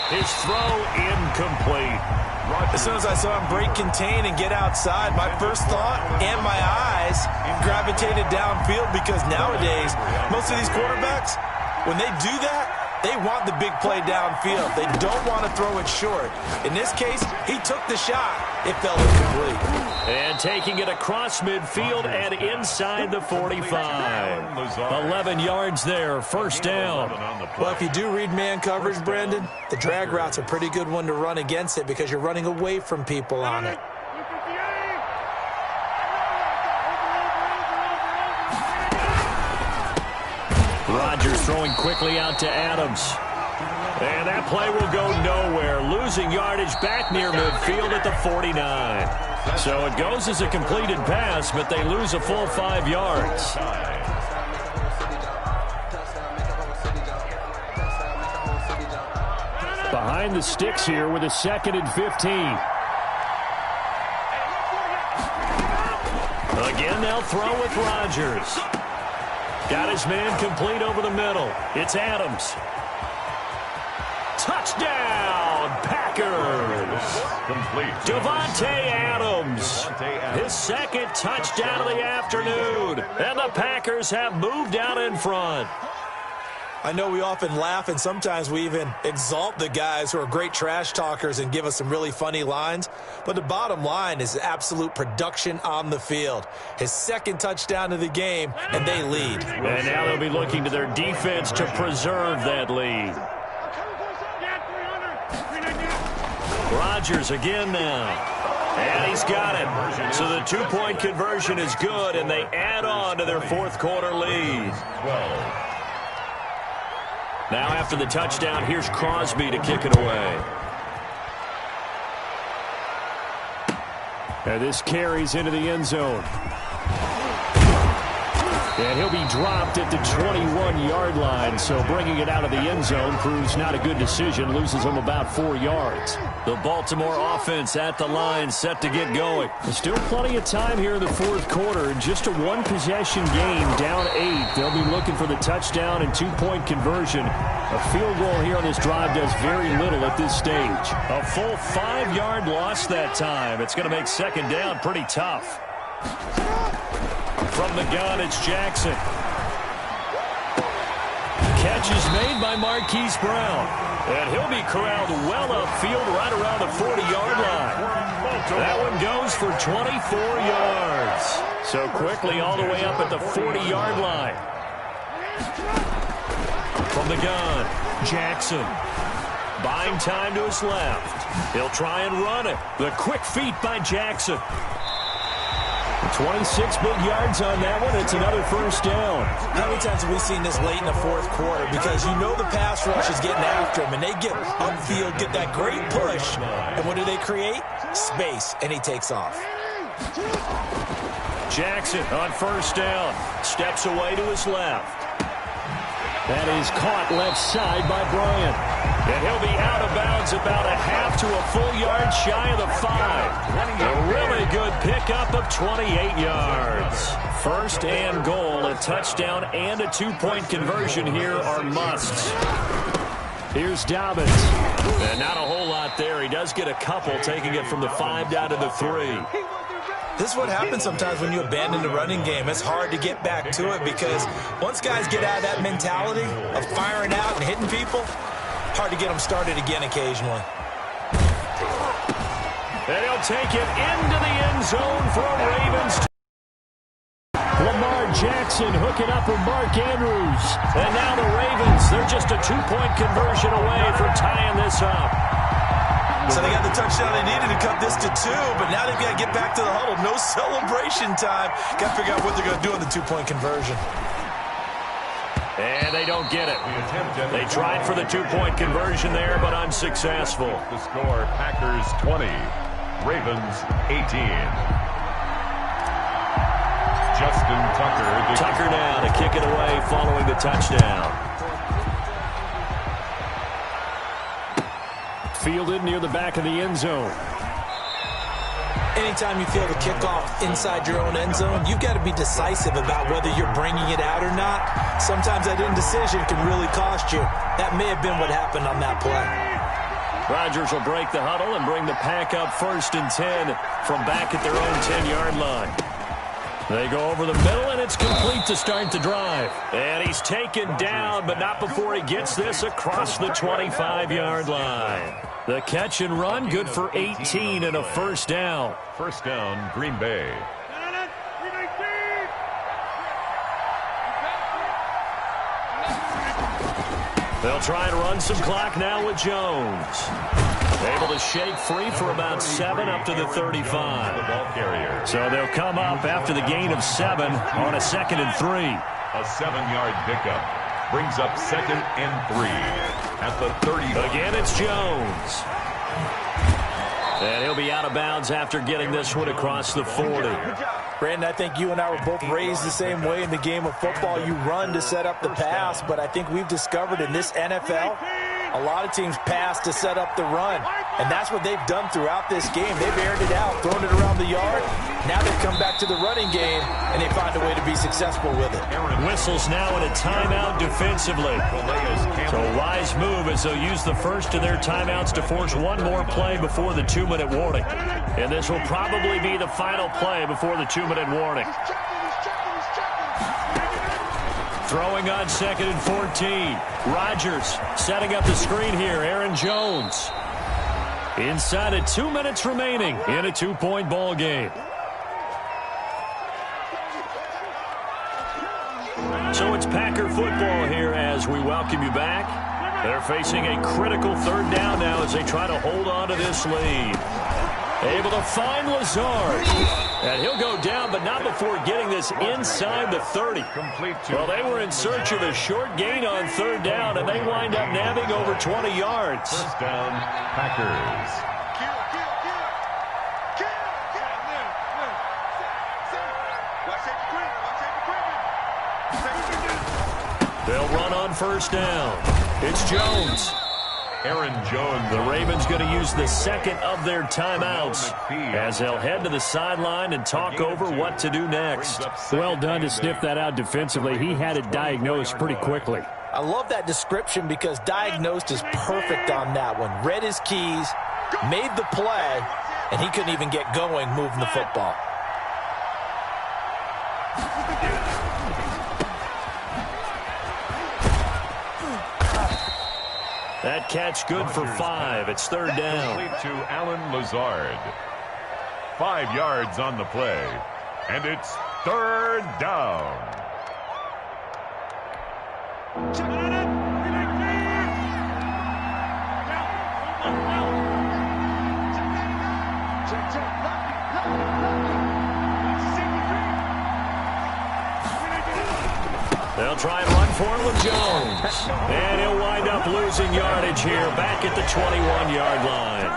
His throw incomplete. As soon as I saw him break contain and get outside, my first thought and my eyes gravitated downfield because nowadays, most of these quarterbacks, when they do that, they want the big play downfield. They don't want to throw it short. In this case, he took the shot. It fell incomplete. And taking it across midfield and inside the 45. 11 yards there, first down. Well, if you do read man coverage, Brandon, the drag route's a pretty good one to run against it because you're running away from people on it. Rodgers throwing quickly out to Adams. And that play will go nowhere. Losing yardage back near midfield at the 49. So it goes as a completed pass, but they lose a full 5 yards. Behind the sticks here with a 2nd and 15. Again, they'll throw with Rodgers. Got his man complete over the middle. It's Adams. Touchdown, Packers. Complete. Davante Adams. His 2nd touchdown of the afternoon. And the Packers have moved out in front. I know we often laugh and sometimes we even exalt the guys who are great trash talkers and give us some really funny lines. But the bottom line is absolute production on the field. His 2nd touchdown of the game, and they lead. And now they'll be looking to their defense to preserve that lead. Rodgers again now. And he's got it. So the 2-point conversion is good, and they add on to their 4th quarter lead. 12. Now after the touchdown, here's Crosby to kick it away. And this carries into the end zone. And he'll be dropped at the 21-yard line, so bringing it out of the end zone proves not a good decision, loses him about 4 yards. The Baltimore offense at the line, set to get going. There's still plenty of time here in the fourth quarter. Just a one-possession game, down 8. They'll be looking for the touchdown and two-point conversion. A field goal here on this drive does very little at this stage. A full 5-yard loss that time. It's going to make second down pretty tough. From the gun, it's Jackson. Catch is made by Marquise Brown. And he'll be corralled well upfield right around the 40-yard line. That one goes for 24 yards. So quickly all the way up at the 40-yard line. From the gun, Jackson. Buying time to his left. He'll try and run it. The quick feet by Jackson. 26 big yards on that one. It's another first down. How many times have we seen this late in the fourth quarter? Because you know the pass rush is getting after him, and they get upfield, get that great push. And what do they create? Space, and he takes off. Jackson on first down. Steps away to his left. That is caught left side by Bryant. And he'll be out of bounds about a half to a full yard shy of the 5. A really good pickup of 28 yards. First and goal, a touchdown and a two-point conversion here are musts. Here's Dobbins. And not a whole lot there. He does get a couple, taking it from the 5 down to the 3. This is what happens sometimes when you abandon the running game. It's hard to get back to it because once guys get out of that mentality of firing out and hitting people, hard to get them started again occasionally. And he'll take it into the end zone for a Ravens. Lamar Jackson hooking up with Mark Andrews. And now the Ravens, they're just a two-point conversion away from tying this up. So they got the touchdown they needed to cut this to 2, but now they've got to get back to the huddle. No celebration time. Got to figure out what they're going to do on the two-point conversion. And they don't get it. They tried for the two-point conversion there, but unsuccessful. The score, Packers 20, Ravens 18. Justin Tucker. Tucker now to kick it away following the touchdown. Fielded near the back of the end zone. Anytime you feel the kickoff inside your own end zone, you've got to be decisive about whether you're bringing it out or not. Sometimes that indecision can really cost you. That may have been what happened on that play. Rodgers will break the huddle and bring the pack up 1st and 10 from back at their own 10-yard line. They go over the middle, and it's complete to start the drive. And he's taken down, but not before he gets this across the 25-yard line. The catch and run, good for 18 and a first down. First down, Green Bay. They'll try and run some clock now with Jones. Able to shake free for about 7 up to the 35. The ball carrier. So they'll come up after the gain of 7 on a 2nd and 3. A 7-yard pickup brings up 2nd and 3 at the 30. Again, it's Jones. And he'll be out of bounds after getting this one across the 40. Brandon, I think you and I were both raised the same way in the game of football. You run to set up the pass, but I think we've discovered in this NFL, a lot of teams pass to set up the run. And that's what they've done throughout this game. They've aired it out, thrown it around the yard. Now they've come back to the running game, and they find a way to be successful with it. Whistles now in a timeout defensively. So a wise move as they'll use the first of their timeouts to force one more play before the 2-minute warning. And this will probably be the final play before the 2-minute warning. Throwing on 2nd and 14. Rodgers setting up the screen here. Aaron Jones. Inside of 2 minutes remaining in a 2-point ball game. So it's Packer football here as we welcome you back. They're facing a critical 3rd down now as they try to hold on to this lead. Able to find Lazard. And he'll go down, but not before getting this inside the 30. Well, they were in search of a short gain on third down, and they wind up nabbing over 20 yards. First down, Packers. They'll run on first down. It's Jones. Aaron Jones. The Ravens going to use the second of their timeouts as they'll head to the sideline and talk over what to do next. Well done to sniff that out defensively. He had it diagnosed pretty quickly. I love that description because diagnosed is perfect on that one. Read his keys, made the play, and he couldn't even get going moving the football. That catch good for 5. It's third down. To Alan Lazard. 5 yards on the play. And it's third down. They'll try and run for it with Jones. And he'll wind up losing yardage here back at the 21-yard line.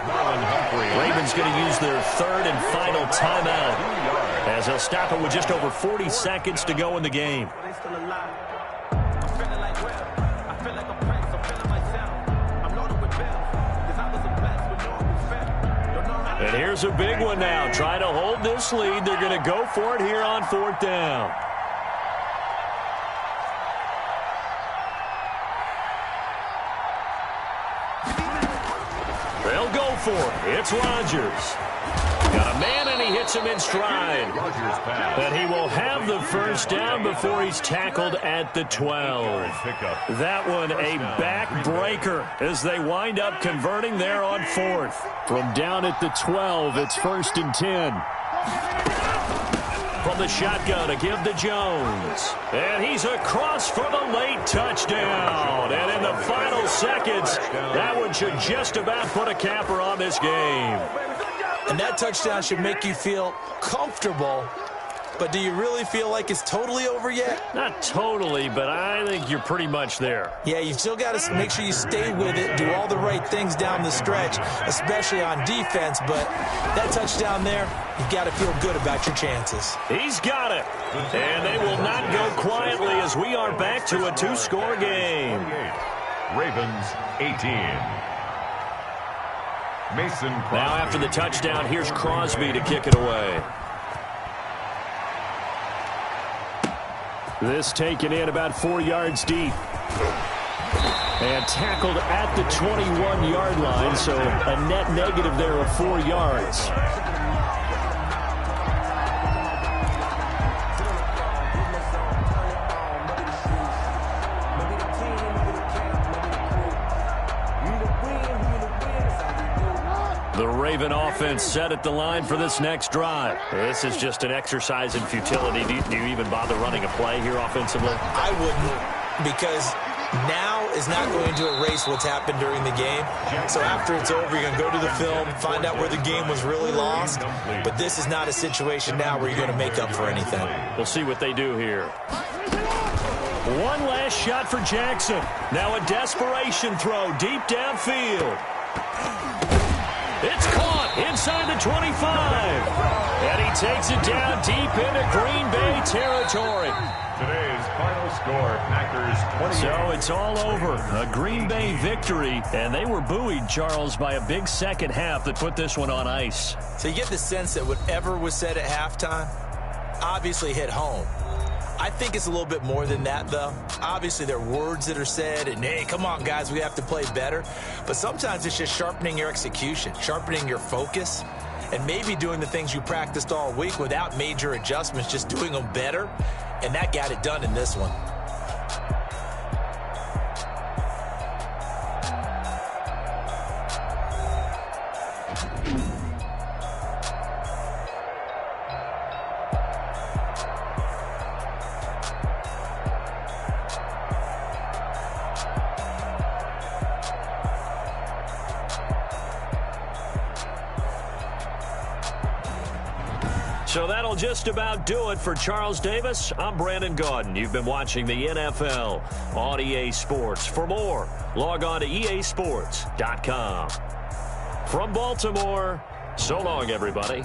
Ravens going to use their third and final timeout as they'll stop it with just over 40 seconds to go in the game. And here's a big one now. Try to hold this lead. They're going to go for it here on fourth down. They'll go for it. It's Rodgers. Got a man, and he hits him in stride. And he will have the first down before he's tackled at the 12. That one a backbreaker as they wind up converting there on fourth. From down at the 12, it's 1st and 10. From the shotgun, a give to Jones. And he's across for the late touchdown. And in the final seconds, that one should just about put a capper on this game. And that touchdown should make you feel comfortable. But do you really feel like it's totally over yet? Not totally, but I think you're pretty much there. Yeah, you've still got to make sure you stay with it, do all the right things down the stretch, especially on defense. But that touchdown there, you've got to feel good about your chances. He's got it. And they will not go quietly as we are back to a 2-score game. Ravens 18. Mason Crosby. Now after the touchdown, here's Crosby to kick it away. This taken in about 4 yards deep. And tackled at the 21-yard line, so a net negative there of 4 yards. The Raven offense set at the line for this next drive. This is just an exercise in futility. Do you even bother running a play here offensively? I wouldn't, because now is not going to erase what's happened during the game. So after it's over, you're going to go to the film, find out where the game was really lost. But this is not a situation now where you're going to make up for anything. We'll see what they do here. One last shot for Jackson. Now a desperation throw deep downfield. It's caught inside the 25. And he takes it down deep into Green Bay territory. Today's final score, Packers 20. So it's all over. A Green Bay victory. And they were buoyed, Charles, by a big second half that put this one on ice. So you get the sense that whatever was said at halftime obviously hit home. I think it's a little bit more than that, though. Obviously, there are words that are said, and, hey, come on, guys, we have to play better. But sometimes it's just sharpening your execution, sharpening your focus, and maybe doing the things you practiced all week without major adjustments, just doing them better. And that got it done in this one. So that'll just about do it for Charles Davis. I'm Brandon Gaudin. You've been watching the NFL on EA Sports. For more, log on to easports.com. From Baltimore, so long, everybody.